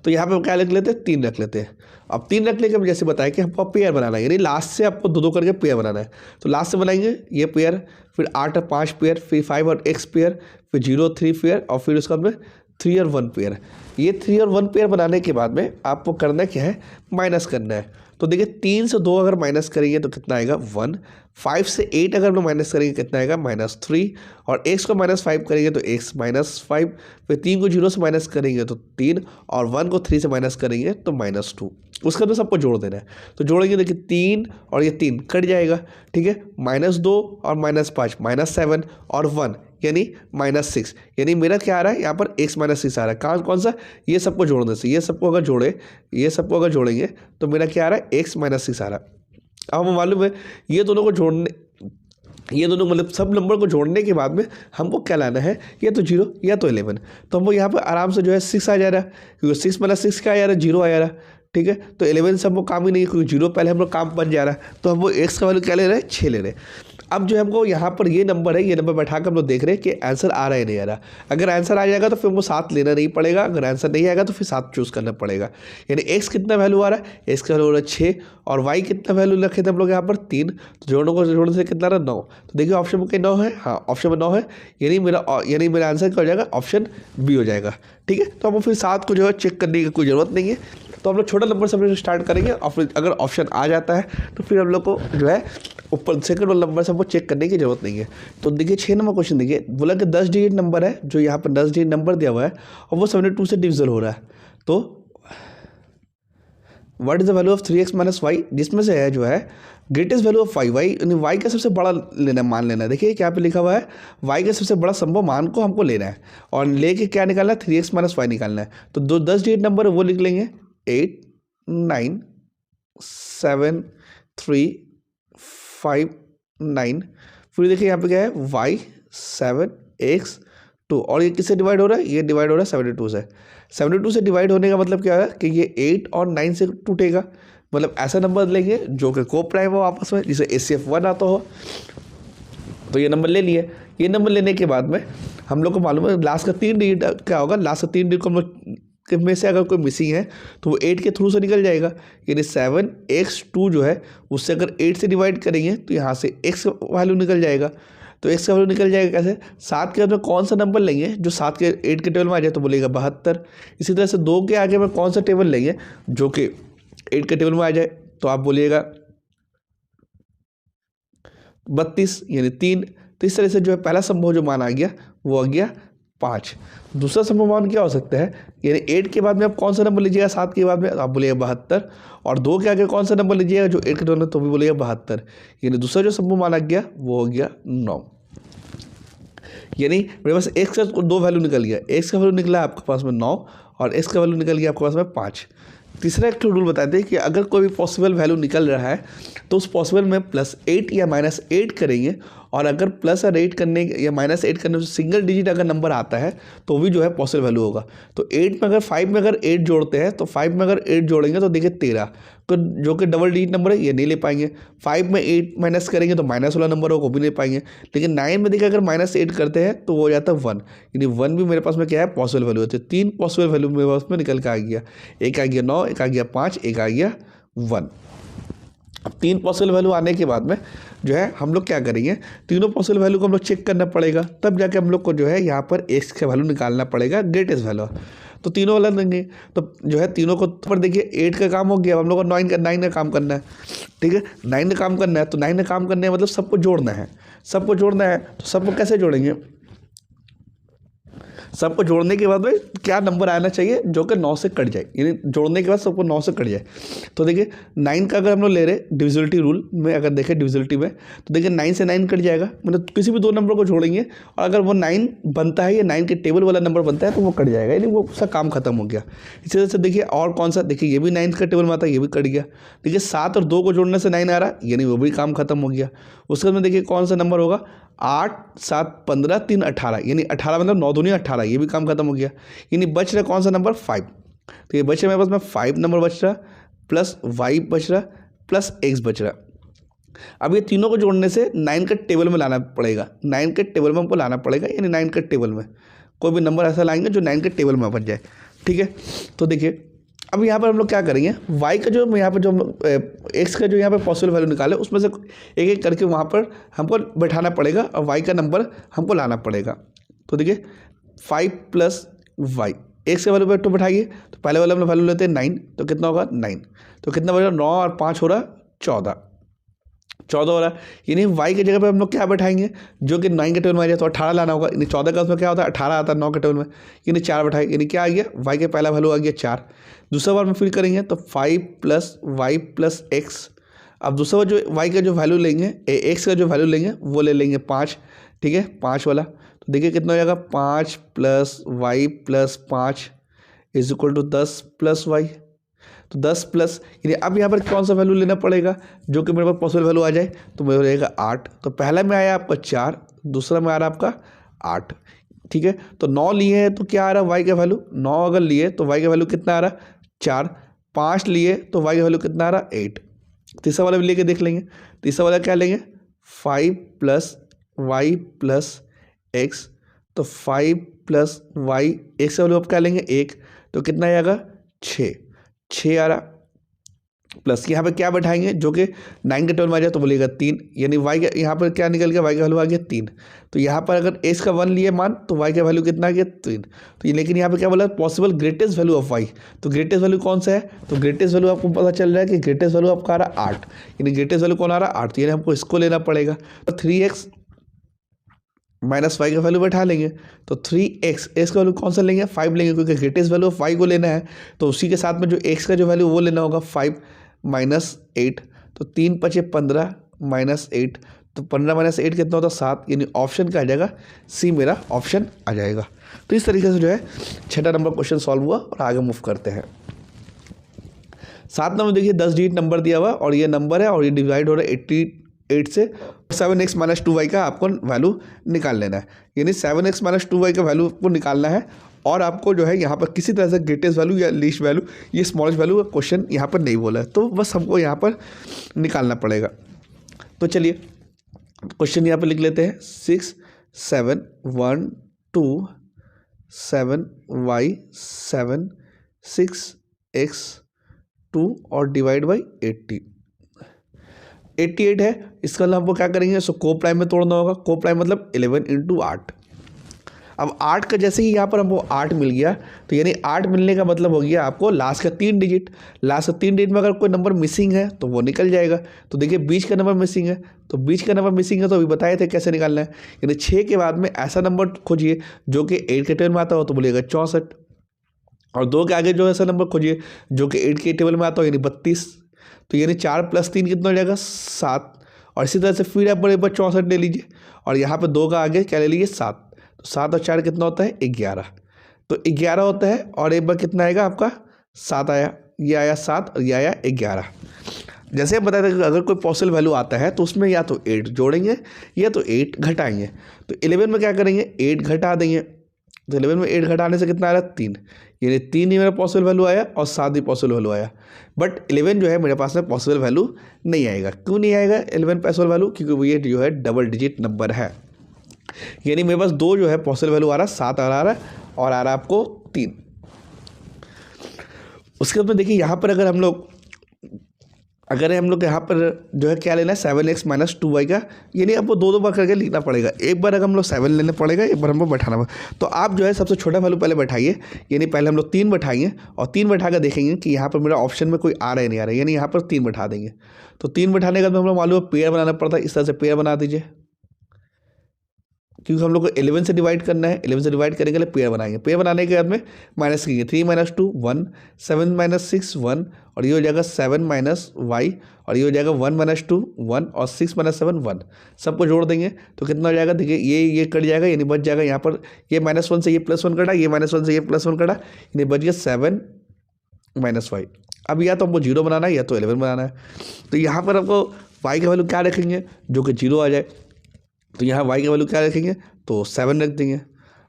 तो यहाँ पे क्या रख लेते हैं 3 रख लेते हैं। अब 3 रखने के जैसे बताया कि हमको पेयर बनाना है, यानी लास्ट से आपको 2 करके पेयर बनाना है। तो लास्ट से बनाएंगे ये पेयर, फिर 8 और 5 पेयर, फिर 5 और x पेयर, फिर 0 3 पेयर, और फिर उसके बाद में 3 और 1 पेयर। ये 3 और 1 पेयर बनाने के बाद में आपको करना क्या है माइनस करना है। तो देखिए 3 से 2 अगर माइनस करेंगे तो कितना आएगा 1, 5 से 8 अगर हम लोग माइनस करेंगे कितना आएगा -3, और x को -5 करेंगे तो x -5, फिर 3 को 0 से माइनस करेंगे तो 3, और 1 को 3 से माइनस करेंगे तो -2। उसके बाद सबको जोड़ देना है, तो जोड़ेंगे देखिए 3 और ये 3 कट जाएगा। ठीक है, -2 और -5 -7 और 1 यानी -6, यानी मेरा क्या आ रहा है यहाँ पर x -6 आ रहा है। कौन सा ये सबको जोड़ने से, ये सबको अगर जोड़ेंगे तो मेरा क्या आ रहा है x -6 आ रहा है। अब हमें मालूम है ये दोनों को जोड़ने ये दोनों मतलब सब नंबर को जोड़ने के बाद में हमको क्या लाना है, या तो 0 या तो 11। तो हमको यहाँ पर आराम से जो है 6 आ जा रहा है, क्योंकि 6 मतलब 6 क्या आ जा रहा है, 0 आ जा रहा है। ठीक है, तो 11 से हमको काम ही नहीं है, क्योंकि 0 पहले हम लोग काम बन जा रहा है। तो हम वो एक्स का वैल्यू क्या ले रहे हैं, 6 ले रहे हैं। अब जो हमको यहाँ पर ये नंबर है, ये नंबर बैठा कर हम लोग देख रहे हैं कि आंसर आ रहा है नहीं आ रहा। अगर आंसर आ जाएगा तो फिर हमको 7 लेना नहीं पड़ेगा, अगर आंसर नहीं आएगा तो फिर 7 चूज़ करना पड़ेगा। यानी एक्स कितना वैल्यू आ रहा है, एक्स का वैल्यू आ रहा है 6, और वाई कितना वैल्यू रखे थे हम लोग यहाँ पर 3, तो जोड़ने से कितना रहा 9। तो देखिए ऑप्शन में 9 है, हाँ ऑप्शन में 9 है, यानी मेरा आंसर क्या हो जाएगा, ऑप्शन बी हो जाएगा। ठीक है, तो हम फिर 7 को जो है चेक करने की कोई ज़रूरत नहीं है। तो हम लोग छोटा नंबर से हम लोग स्टार्ट करेंगे, और फिर अगर ऑप्शन आ जाता है तो फिर हम लोग को जो है ऊपर सेकंड वाला नंबर से हमको चेक करने की जरूरत नहीं है। तो देखिए 6 नंबर क्वेश्चन देखिए, बोला कि 10 डिजिट नंबर है, जो यहाँ पर 10 डिजिट नंबर दिया हुआ है और वो 72 से डिविजल हो रहा है। तो what is the value of 3x minus y, जिसमें से है जो है greatest value of y, y का सबसे बड़ा लेना मान लेना है। देखिए क्या पे लिखा हुआ है, वाई का सबसे बड़ा संभव मान को हमको लेना है, और लेके क्या निकालना है, 3x माइनस वाई निकालना है। तो 10 डिजिट नंबर है वो लिख लेंगे 8 9 7 3 5 9। फिर देखिए यहाँ पे क्या है, y 7 x 2, और ये किससे डिवाइड हो रहा है, ये डिवाइड हो रहा है 72 से। 72 से डिवाइड होने का मतलब क्या है कि ये 8 और 9 से टूटेगा, मतलब ऐसा नंबर लेंगे जो कि को प्राइम हो आपस में, जिसे ACF 1 आता हो। तो ये नंबर ले लिए। ये नंबर लेने के बाद में हम लोग को मालूम है लास्ट का 3 डिजिट क्या होगा, लास्ट का 3 डिजिट को हम लोग में से अगर कोई मिसिंग है तो वो 8 के थ्रू से निकल जाएगा। यानी 7x2 जो है उससे अगर 8 से डिवाइड करेंगे तो यहाँ से x का वैल्यू निकल जाएगा। तो x का वैल्यू निकल जाएगा कैसे, 7 के बाद में कौन सा नंबर लेंगे जो 7 के 8 के टेबल में आ जाए, तो बोलेगा 72। इसी तरह से 2 के आगे में कौन सा टेबल लेंगे जो कि 8 के टेबल में आ जाए, तो आप बोलिएगा 32 यानी 3। तो इस तरह से जो है पहला संभव जो मान आ गया वो आ गया 5। दूसरा संभव मान क्या हो सकता है, यानी 8 के बाद में आप कौन सा नंबर लीजिएगा, 7 के बाद में आप बोलिएगा 72, और 2 के आगे कौन सा नंबर लीजिएगा जो 8 के टेबल में, तो भी बोलिएगा 72। यानी दूसरा जो संभव मान आ गया वो हो गया 9। यानी मेरे पास x का 2 वैल्यू निकल गया, x का वैल्यू निकला आपके पास में 9 और x का वैल्यू निकल गया आपके पास में 5। तीसरा एक रूल बताते हैं कि अगर कोई भी पॉसिबल वैल्यू निकल रहा है तो उस पॉसिबल में +8 या -8 करेंगे, और अगर प्लस और 8 करने या -8 करने से सिंगल डिजिट अगर नंबर आता है तो भी जो है पॉसिबल वैल्यू होगा। तो 8 में अगर 5 में अगर 8 जोड़ते हैं तो 5 में अगर 8 जोड़ेंगे तो देखिए 13, तो जो कि डबल डिजिट नंबर है ये नहीं ले पाएंगे। 5 में 8 माइनस करेंगे तो माइनस वाला नंबर होगा वो भी नहीं पाएंगे। लेकिन 9 में देखिए अगर -8 करते हैं तो वो हो जाता है 1, यानी 1 भी मेरे पास में क्या है पॉसिबल वैल्यू होती है। 3 पॉसिबल वैल्यू मेरे पास में निकल के आ गया, एक आ गया 9, एक आ गया 5, एक आ गया 1। अब 3 पॉसिबल वैल्यू आने के बाद में जो है हम लोग क्या करेंगे, तीनों पॉसिबल वैल्यू को हम लोग चेक करना पड़ेगा, तब जाके हम लोग को जो है यहाँ पर x का वैल्यू निकालना पड़ेगा, ग्रेटेस्ट वैल्यू। तो तीनों वाला देंगे तो जो है तीनों को पर देखिए 8 का काम हो गया, हम लोग को 9 का काम करना है। ठीक है, 9 का काम करना है, तो 9 का काम करने का मतलब सबको जोड़ना है, सबको जोड़ना है। तो सबको कैसे जोड़ेंगे, सबको जोड़ने के बाद में क्या नंबर आना चाहिए जो कि 9 से कट जाए, यानी जोड़ने के बाद सबको 9 से कट जाए। तो देखिए 9 का अगर हम लोग ले रहे डिविजिबिलिटी रूल में, अगर देखें डिविजिबिलिटी में तो देखिए 9 से 9 कट जाएगा, मतलब किसी भी 2 नंबर को जोड़ेंगे और अगर वो 9 बनता है या 9 के टेबल वाला नंबर बनता है तो वो कट जाएगा, यानी वो उसका काम खत्म हो गया। इसी तरह से देखिए और कौन सा, देखिए ये भी 9 का टेबल में आता है, ये भी कट गया। देखिए 7 और 2 को जोड़ने से 9 आ रहा है, यानी वो भी काम खत्म हो गया। उसके बाद देखिए कौन सा नंबर होगा, 8 7 15 3 18, यानी 18 मतलब 9 दूनी 18, ये भी काम खत्म हो गया। यानी बच रहा कौन सा नंबर 5, तो ये बच रहा मेरे पास में 5 नंबर बच रहा, प्लस y बच रहा, प्लस x बच रहा। अब ये तीनों को जोड़ने से 9 के टेबल में लाना पड़ेगा, 9 के टेबल में हमको लाना पड़ेगा, यानी 9 के टेबल में कोई भी नंबर ऐसा लाएंगे जो 9 के टेबल में बन जाए। ठीक है, तो देखिए अब यहाँ पर हम लोग क्या करेंगे, y का जो यहाँ पर जो x का जो यहाँ पर पॉसिबल वैल्यू निकाले उसमें से एक एक करके वहाँ पर हमको बैठाना पड़ेगा और y का नंबर हमको लाना पड़ेगा। तो देखिए 5 + y, x का वैल्यू तो बैठाइए, तो पहले वाले हम वैल्यू लेते हैं 9, तो कितना होगा 9, तो कितना बचा 9 और 5 हो रहा 14 हो रहा, यानी y की जगह पे हम लोग क्या बैठाएंगे जो कि 9 के टेबल में आ जाए, तो 18 लाना होगा, यानी 14 का उसमें क्या होता है 18 आता है 9 के टेबल में, यानी 4 बैठाए, यानी क्या आ गया y के पहला वैल्यू आ गया 4। दूसरा बार में फिर करेंगे तो 5 + y + x। अब दूसरा बार जो y का जो वैल्यू लेंगे, x का जो वैल्यू लेंगे वो ले लेंगे 5। ठीक है, 5 वाला, तो देखिए कितना हो जाएगा 5 + y + 5 = 10 + y। तो 10 प्लस यानी अब यहाँ पर कौन सा वैल्यू लेना पड़ेगा जो कि मेरे पास पॉसिबल वैल्यू आ जाए, तो मेरे रहेगा 8। तो पहला में आया आपका 4, दूसरा में आ रहा आपका 8, ठीक है। तो 9 लिए हैं तो क्या आ रहा है वाई का वैल्यू, 9 अगर लिए तो वाई का वैल्यू कितना आ रहा है 4, 5 लिए तो वाई का वैल्यू कितना आ रहा है 8। तीसरा वाला भी लेके देख लेंगे, तीसरा वाला क्या लेंगे 5 प्लस वाई प्लस एक्स, तो 5 प्लस वाई एक्स का वैल्यू आप क्या लेंगे 1, तो कितना आएगा 6 आ रहा, प्लस यहाँ पे क्या बैठाएंगे जो कि 9 के टर्म में आ जाए तो बोलेगा 3, यानी वाई का यहाँ पर क्या निकल गया वाई का वैल्यू आ गया 3। तो यहाँ पर अगर एक्स का 1 लिए मान तो वाई का वैल्यू कितना आ गया 3। तो ये लेकिन यहाँ पे क्या बोला possible greatest value of y, तो ग्रेटेस्ट वैल्यू कौन सा है, तो ग्रेटेस्ट वैल्यू आपको पता चल रहा है कि ग्रेटेस्ट वैल्यू आपका आ रहा है 8, यानी ग्रेटेस्ट वैल्यू कौन आ रहा है 8, तो यानी हमको इसको लेना पड़ेगा। तो 3x माइनस वाई का वैल्यू बैठा लेंगे, तो 3x एक्स का वैल्यू कौन सा लेंगे 5 लेंगे, क्योंकि ग्रेटेस्ट वैल्यू ऑफ वाई को लेना है, तो उसी के साथ में जो x का जो वैल्यू वो लेना होगा 5 माइनस 8, तो 3 पचे 15 माइनस 8, तो 15 माइनस 8 कितना होता है 7, यानी ऑप्शन क्या आ जाएगा सी मेरा ऑप्शन आ जाएगा। तो इस तरीके से जो है 6ठा नंबर क्वेश्चन सॉल्व हुआ और आगे मूव करते हैं। 7 नंबर देखिए 10 डिजिट नंबर दिया हुआ और ये नंबर है और ये डिवाइड हो रहा है 88 से, 7x माइनस 2y का आपको वैल्यू निकाल लेना है, यानी 7x माइनस 2y का वैल्यू को निकालना है और आपको जो है यहाँ पर किसी तरह से ग्रेटेस्ट वैल्यू या लीस्ट वैल्यू ये स्मॉलेस्ट वैल्यू का क्वेश्चन यहाँ पर नहीं बोला है, तो बस हमको यहाँ पर निकालना पड़ेगा। तो चलिए क्वेश्चन यहाँ पर लिख लेते हैं 6 7 1 2 7 y 7 6 x 2 और डिवाइड बाई 88 है। इसका मतलब हमको क्या करेंगे, इसको को प्राइम में तोड़ना होगा, को प्राइम मतलब 11 इंटू 8। अब 8 का जैसे ही यहाँ पर हमको 8 मिल गया, तो यानी 8 मिलने का मतलब हो गया आपको लास्ट का 3 डिजिट, लास्ट का 3 डिजिट में अगर कोई नंबर मिसिंग है तो वो निकल जाएगा। तो देखिए बीच का नंबर मिसिंग है, तो बीच का नंबर मिसिंग है तो अभी बताए थे कैसे निकालना है, यानी 6 के बाद में ऐसा नंबर खोजिए जो कि 8 के टेबल में आता हो तो बोलिएगा 64, और 2 के आगे जो ऐसा नंबर खोजिए जो कि 8 के टेबल में आता हो यानी 32, तो यानी 4 प्लस 3 कितना हो जाएगा 7, और इसी तरह से फिर आप एक बार 64 ले लीजिए और यहाँ पे 2 का आगे क्या ले लीजिए 7, तो 7 और 4 कितना होता है 11, तो 11 होता है और एक बार कितना आएगा आपका 7 आया, ये आया 7 और ये आया 11। जैसे हम बताते थे कि अगर कोई पॉसिबल वैल्यू आता है तो उसमें या तो 8 जोड़ेंगे या तो 8 घटाएंगे, तो 11 में क्या करेंगे 8 घटा देंगे, तो 11 में 8 घटाने से कितना आ रहा है 3, यानी 3 ही मेरा पॉसिबल वैल्यू आया और 7 ही पॉसिबल वैल्यू आया। बट 11 जो है मेरे पास में पॉसिबल वैल्यू नहीं आएगा, क्यों नहीं आएगा 11 पॉसिबल वैल्यू, क्योंकि वो ये जो है डबल डिजिट नंबर है, यानी मेरे पास 2 जो है पॉसिबल वैल्यू आ रहा है 7 आ रहा है और आ रहा है आपको 3। उसके बाद में देखिए यहाँ पर अगर हम लोग यहाँ पर जो है क्या लेना है 7x माइनस 2y का, यानी आपको 2 बार करके लिखना पड़ेगा, एक बार अगर हम लोग 7 लेना पड़ेगा, एक बार हमको बैठाना पड़ेगा। तो आप जो है सबसे छोटा वैल्यू पहले बैठाइए, यानी पहले हम लोग 3 बैठाएंगे और 3 बैठा कर देखेंगे कि यहाँ पर मेरा ऑप्शन में कोई आ रहा है नहीं आ रहा है, यानी यहाँ पर 3 बैठा देंगे। तो 3 बैठाने के बाद हम लोग मालूम है पेयर बनाना पड़ता है, इस तरह से पेयर बना दीजिए, क्योंकि हम लोग को 11 से डिवाइड करना है, 11 से डिवाइड करने के लिए पेयर बनाएंगे, पेयर बनाने के बाद में माइनस करेंगे 3 माइनस 2 1 7 माइनस 6 1 और ये हो जाएगा 7 माइनस वाई और ये हो जाएगा 1 माइनस 2 1 और 6 माइनस 7 1, सबको जोड़ देंगे तो कितना हो जाएगा, देखिए ये कट जाएगा, यानी बच जाएगा यहाँ पर ये -1 से ये +1 कटा, ये -1 से ये +1 कटा, यानी बच गया 7 माइनस वाई। अब या तो हमको 0 बनाना है या तो 11 बनाना है, तो यहाँ पर आपको वाई का वैल्यू क्या रखेंगे जो कि 0 आ जाए, तो यहाँ y का वैल्यू क्या रखेंगे तो 7 रख देंगे।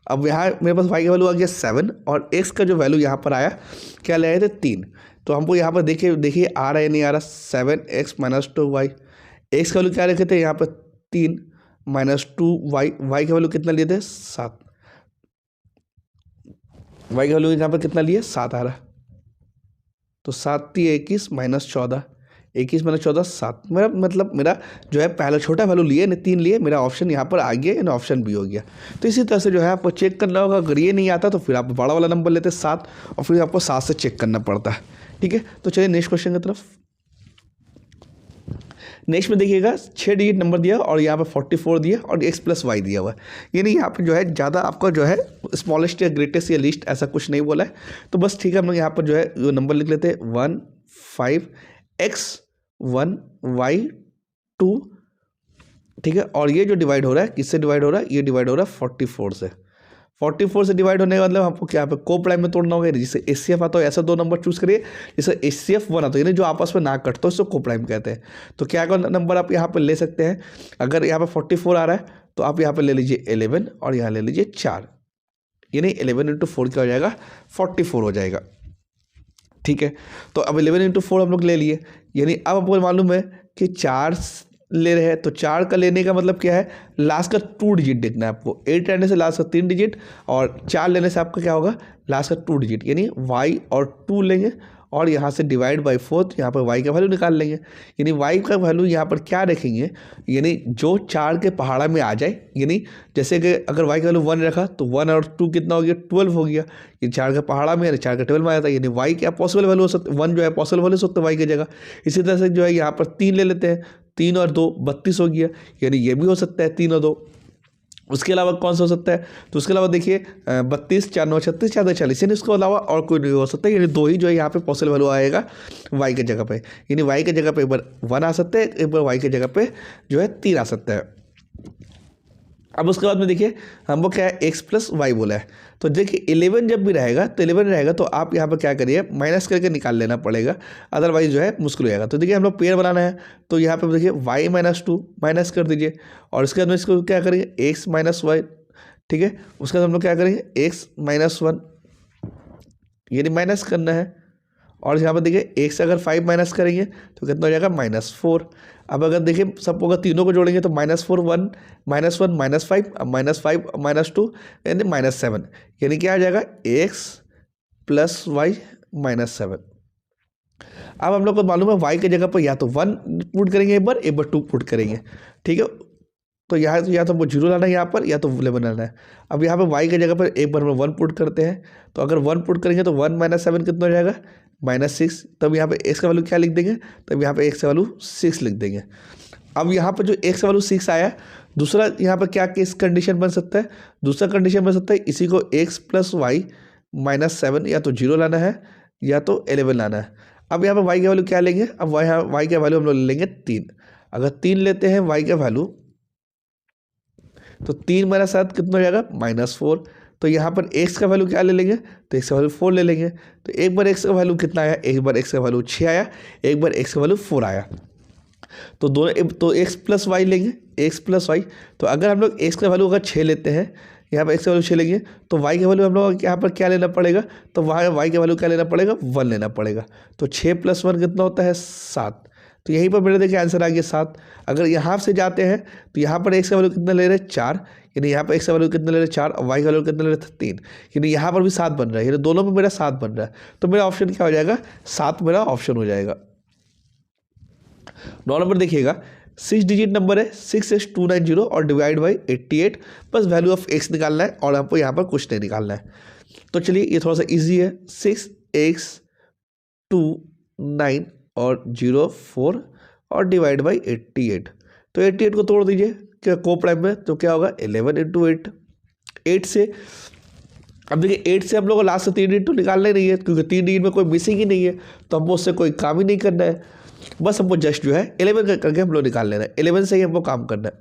अब यहाँ मेरे पास y का वैल्यू आ गया 7 और x का जो वैल्यू यहाँ पर आया क्या ले आए थे 3, तो हमको यहाँ पर देखिए आ रहा है नहीं आ रहा 7x माइनस 2y, x का वैल्यू क्या रखे थे यहाँ पर 3 माइनस 2y, y का वैल्यू कितना लिए थे 7, y का वैल्यू यहाँ पर कितना लिए 7 आ रहा, तो 7 थी 21 माइनस 14, 21 माइनस 14 7, मेरा मतलब मेरा जो है पहला छोटा वैल्यू लिए ने 3 लिए, मेरा ऑप्शन यहाँ पर आ गया, यानी ऑप्शन बी हो गया। तो इसी तरह से जो है आपको चेक करना होगा, अगर ये नहीं आता तो फिर आप बड़ा वाला नंबर लेते 7 और फिर आपको 7 से चेक करना पड़ता है, ठीक है। तो चलिए नेक्स्ट क्वेश्चन की तरफ। नेक्स्ट में देखिएगा 6 डिजिट नंबर दिया और यहाँ पर 44 दिया और x प्लस वाई दिया हुआ है, यानी यहाँ पर जो है ज़्यादा आपका जो है स्मॉलेस्ट या ग्रेटेस्ट या लीस्ट ऐसा कुछ नहीं बोला है, तो बस ठीक है हम लोग यहाँ पर जो है वो नंबर लिख लेते हैं 1 5 x 1 y 2, ठीक है। और ये जो डिवाइड हो रहा है किससे डिवाइड हो रहा है, ये डिवाइड हो रहा है 44 से, 44 से डिवाइड होने का मतलब आपको क्या पे को प्राइम में तोड़ना होगा, जिससे HCF आता हो ऐसा दो नंबर चूज करिए जिससे HCF 1 आता हो, यानी जो आपस में ना कटते हो इसको को प्राइम कहते हैं। तो क्या नंबर आप यहाँ पर ले सकते हैं, अगर यहाँ पर 44 आ रहा है तो आप यहाँ पर ले लीजिए 11 और यहाँ ले लीजिए 4, यानी 11 × 4 क्या हो जाएगा 44 हो जाएगा। ठीक है, तो अब 11 × 4 हम लोग ले लिए, यानी अब आपको मालूम है कि 4 ले रहे हैं, तो 4 का लेने का मतलब क्या है, लास्ट का 2 डिजिट देखना है आपको। 8 रहने से लास्ट का 3 डिजिट और 4 लेने से आपका क्या होगा लास्ट का 2 डिजिट, यानी y और 2 लेंगे और यहाँ से डिवाइड बाई 4, यहाँ पर y का वैल्यू निकाल लेंगे। यानी y का वैल्यू यहाँ पर क्या रखेंगे, यानी जो 4 के पहाड़ा में आ जाए, यानी जैसे कि अगर y का वैल्यू 1 रखा तो 1 और 2 कितना हो गया 12 हो गया, ये 4 के पहाड़ा में 4 का 12 में आया था, यानी y क्या पॉसिबल वैल्यू हो सकता है, 1 जो है पॉसिबल वैल्यू हो सकता है y की जगह। इसी तरह से जो है यहाँ पर 3 ले लेते हैं, 3 और 2 32 हो गया, यानी ये भी हो सकता है 3 और 2। उसके अलावा कौन सा हो सकता है, तो उसके अलावा देखिए 32 4 9 36 4 40, यानी इसके अलावा और कोई नहीं हो सकता, यानी 2 ही जो है यहाँ पे पॉसिबल वैल्यू आएगा y के जगह पे, यानी y के जगह पे एक बार 1 आ सकता है, एक बार y के जगह पे जो है 3 आ सकता है। अब उसके बाद में देखिए हमको क्या है x + y बोला है, तो देखिए 11 जब भी रहेगा तो 11 रहेगा तो आप यहाँ पर क्या करिए माइनस करके निकाल लेना पड़ेगा, अदरवाइज जो है मुश्किल हो जाएगा। तो देखिए हम लोग पेयर बनाना है, तो यहाँ पे देखिए y - 2 माइनस कर दीजिए और उसके बाद में इसको क्या करेंगे x - y, ठीक है। उसके बाद हम लोग क्या करेंगे x - 1, यानी माइनस करना है, और यहाँ पर देखिए x अगर 5 माइनस करेंगे तो कितना हो जाएगा -4। अब अगर देखिए सबको अगर तीनों को जोड़ेंगे तो -4 1 -1 -5, अब -5 -2 यानी -7, यानी क्या आ जाएगा x + y - 7। अब हम लोग को मालूम है y के जगह पर या तो 1 पुट करेंगे एक बार 2 पुट करेंगे, ठीक है। तो यहाँ या तो हमको 0 लाना है यहाँ पर, या तो 11 लाना है। अब यहाँ पर y के जगह पर एक बार हम लोग 1 पुट करते हैं, तो अगर 1 पुट करेंगे तो 1 - 7 कितना हो जाएगा -6। तब यहाँ पे x का वैल्यू क्या लिख देंगे, तब यहाँ पे x का वैल्यू 6 लिख देंगे। अब यहाँ पर जो x का वैल्यू 6 आया, दूसरा यहाँ पर क्या केस कंडीशन बन सकता है, दूसरा कंडीशन बन सकता है इसी को x + y - 7 या तो 0 लाना है या तो 11 लाना है। अब यहाँ पर y का वैल्यू क्या लेंगे, अब y का वैल्यू हम लोग लेंगे 3। अगर 3 लेते हैं y का वैल्यू तो 3 - 7 कितना हो जाएगा -4। तो यहाँ पर x का वैल्यू क्या ले लेंगे, तो x का वैल्यू 4 ले लेंगे। तो एक बार x का वैल्यू कितना आया, एक बार x का वैल्यू 6 आया, एक बार x का वैल्यू 4 आया। तो दोनों तो x + y लेंगे, x + y। तो अगर हम लोग x का वैल्यू अगर 6 लेते हैं, यहाँ पर x का वैल्यू 6 लेंगे, तो y का वैल्यू हम लोग यहाँ पर क्या लेना पड़ेगा, तो वहाँ y का वैल्यू क्या लेना पड़ेगा 1 लेना पड़ेगा। तो 6 + 1 कितना होता है 7। तो यहीं पर मेरे देखिए आंसर आ गया 7। अगर यहाँ से जाते हैं तो यहाँ पर x का वैल्यू कितना ले रहे हैं 4, यानी यहाँ पर x का वैल्यू कितना ले रहे हैं 4 और y का वैल्यू कितना ले रहे हैं 3, यानी यहाँ पर भी 7 बन रहा है, यानी दोनों में मेरा 7 बन रहा है। तो मेरा ऑप्शन क्या हो जाएगा 7 मेरा ऑप्शन हो जाएगा। 9 नंबर देखिएगा 6 डिजिट नंबर है 66290 और डिवाइड बाई 88, बस वैल्यू ऑफ x निकालना है और आपको यहाँ पर कुछ नहीं निकालना है। तो चलिए ये थोड़ा सा ईजी है, 6x 2 9 और 0 4 और डिवाइड बाई 88। तो 88 को तोड़ दीजिए क्या को प्राइम में, तो क्या होगा 11 × 8। 8 से अब देखिए 8 से हम लोग को लास्ट से 3 डिजिट तो निकालना ही नहीं है, क्योंकि 3 डिजिट में कोई मिसिंग ही नहीं है, तो हमको उससे कोई काम ही नहीं करना है। बस हमको जस्ट जो है 11 करके हम लोग निकाल लेना है, 11 से ही हमको काम करना है।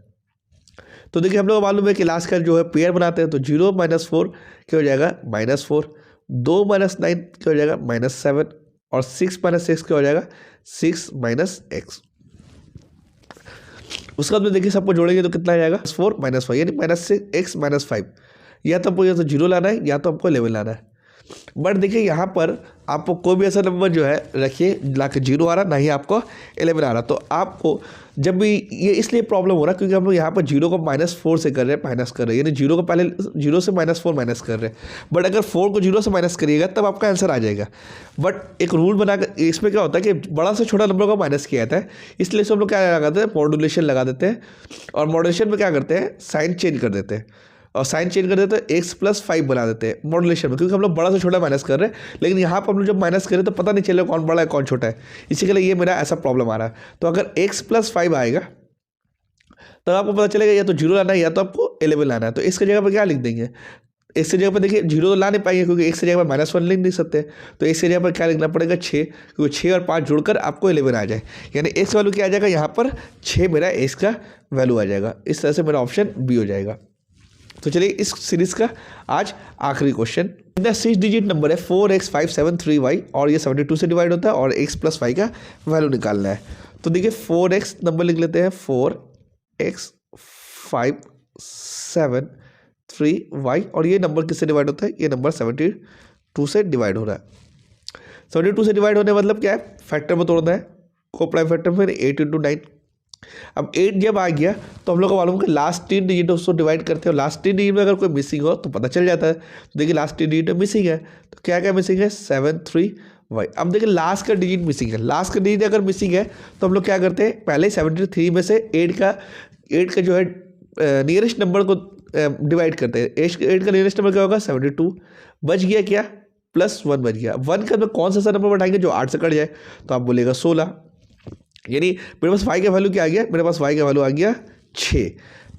तो देखिए हम लोग को मालूम है कि लास्ट का जो है पेयर बनाते हैं, तो 0 - 4 क्या हो जाएगा -4, 2 - 9 क्या हो जाएगा -7 और 6 - 6 क्या हो जाएगा 6 - x। उसके बाद में देखिए सबको जोड़ेंगे तो कितना आ जाएगा 4 - 5, यानी -6x - 5। या तो हमको या तो 0 लाना है या तो हमको 11 लाना है। बट देखिए यहाँ पर आपको कोई भी ऐसा नंबर जो है रखिए ला के 0 आ रहा, ना ही आपको 11 आ रहा। तो आपको जब भी ये इसलिए प्रॉब्लम हो रहा है क्योंकि हम लोग यहाँ पर 0 को -4 से कर रहे हैं, माइनस कर रहे हैं, यानी 0 को पहले 0 से -4 माइनस कर रहे हैं। बट अगर 4 को 0 से माइनस करिएगा तब आपका आंसर आ जाएगा। बट एक रूल बनाकर इसमें क्या होता है कि बड़ा से छोटा नंबर को माइनस किया जाता है, इसलिए हम लोग क्या लगाते हैं मॉड्यूलेशन लगा देते हैं, और मॉड्यूलेशन में क्या करते हैं साइन चेंज कर देते हैं, और साइन चेंज कर देते हैं x + 5 बना देते हैं मॉड्यूलेशन में, क्योंकि हम लोग बड़ा से छोटा माइनस कर रहे हैं। लेकिन यहाँ पर हम लोग जब माइनस करें तो पता नहीं चले कौन बड़ा है कौन छोटा है, इसी के लिए ये मेरा ऐसा प्रॉब्लम आ रहा है। तो अगर x + 5 आएगा तब आपको पता चलेगा या तो 0 लाना है या तो आपको 11 लाना है। तो इसके जगह पर क्या लिख देंगे, x की जगह पर देखिए 0 तो ला नहीं पाएंगे क्योंकि x की जगह पर -1 लिख नहीं सकते, तो x की जगह पर क्या लिखना पड़ेगा 6, क्योंकि 6 और 5 जोड़कर आपको 11 आ जाए, यानी x वैल्यू क्या आ जाएगा यहाँ पर 6 मेरा x का वैल्यू आ जाएगा। इस तरह से मेरा ऑप्शन बी हो जाएगा। तो चलिए इस सीरीज़ का आज आखिरी क्वेश्चन। 6 डिजिट नंबर है 4x573y और ये 72 से डिवाइड होता है और x + y का वैल्यू निकालना है। तो देखिए 4x नंबर लिख लेते हैं, 4x573y और ये नंबर किससे डिवाइड होता है, ये नंबर 72 से डिवाइड हो रहा है। 72 से डिवाइड होने मतलब क्या है, फैक्टर में तोड़ना है, को प्राइम फैक्टर में 8 × 9। अब 8 जब आ गया तो हम लोग को मालूम है कि लास्ट 3 डिजिट उसको डिवाइड करते हैं, लास्ट 3 डिजिट में अगर कोई मिसिंग हो तो पता चल जाता है। तो देखिए लास्ट 3 डिजिट में मिसिंग है, तो क्या क्या मिसिंग है, 73y। अब देखिए लास्ट का डिजिट मिसिंग है, लास्ट का डिजिट अगर मिसिंग है तो हम लोग क्या करते हैं, पहले 73 में से 8 का जो है नियरेस्ट नंबर को डिवाइड करते हैं। 8 का नियरेस्ट नंबर क्या होगा, 72। बच गया क्या, +1 बच गया। 1 का कौन सा नंबर बढ़ाएंगे जो 8 से कट जाए, तो आप बोलेगा 16। यानी मेरे पास y का वैल्यू क्या आ गया, मेरे पास y का वैल्यू आ गया 6।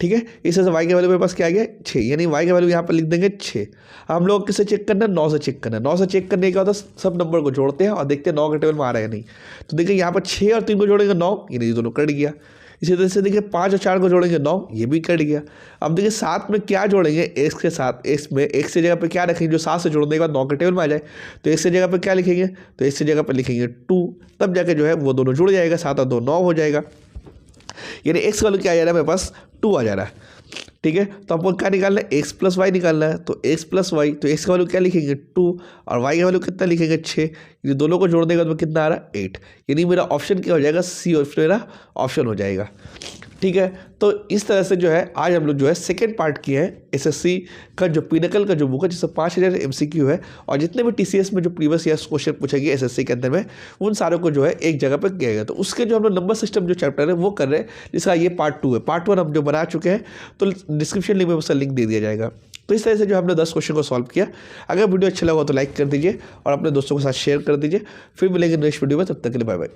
ठीक है, इस तरह से y का वैल्यू मेरे पास क्या आ गया, 6। यानी y का वैल्यू यहाँ पर लिख देंगे 6। हम लोग किससे चेक करना है, 9 से चेक करना है। 9 से चेक करने का होता है सब नंबर को जोड़ते हैं और देखते हैं 9 के टेबल में आ रहा है या नहीं। तो देखिए यहाँ पर 6 और 3 को जोड़ेंगे 9, यानी ये दोनों कट गया। इसी तरह से देखिए 5 और 4 को जोड़ेंगे 9, ये भी कट गया। अब देखिए 7 में क्या जोड़ेंगे, x के साथ, x में x की जगह पे क्या रखेंगे जो 7 से जोड़ने के बाद 9 के टेबल में आ जाए। तो x की जगह पे क्या लिखेंगे, तो x की जगह पे लिखेंगे 2, तब जाके जो है वो दोनों जुड़ जाएगा, 7 और 2 9 हो जाएगा। यानी x वैल्यू क्या आ जा रहा है, मेरे पास 2 आ जा रहा है। ठीक है, तो हमको क्या निकालना है, x + y निकालना है। तो x + y, तो x का वैल्यू क्या लिखेंगे 2 और y का वैल्यू कितना लिखेंगे 6। ये दोनों को जोड़ने के बाद कितना आ रहा है 8। यानी मेरा ऑप्शन क्या हो जाएगा, सी मेरा ऑप्शन हो जाएगा। ठीक है, तो इस तरह से जो है आज हम लोग जो है सेकेंड पार्ट किए हैं एसएससी का जो पिनकल का जो बुक है जिससे 5000 MCQ है और जितने भी TCS में जो प्रीवियस ईयर क्वेश्चन पूछेगी एसएससी के अंदर में उन सारों को जो है एक जगह पर किया गया। तो उसके जो हम लोग नंबर सिस्टम जो चैप्टर है वो कर रहे हैं, जिसका ये पार्ट 2 है। पार्ट 1 हम जो बना चुके हैं, तो डिस्क्रिप्शन लिंक में उसका लिंक दे दिया जाएगा। तो इस तरह से जो हमने 10 क्वेश्चन को सॉल्व किया। अगर वीडियो अच्छा लगा तो लाइक कर दीजिए और अपने दोस्तों के साथ शेयर कर दीजिए। फिर मिलेंगे नेक्स्ट वीडियो में, तब तक के लिए बाय बाय।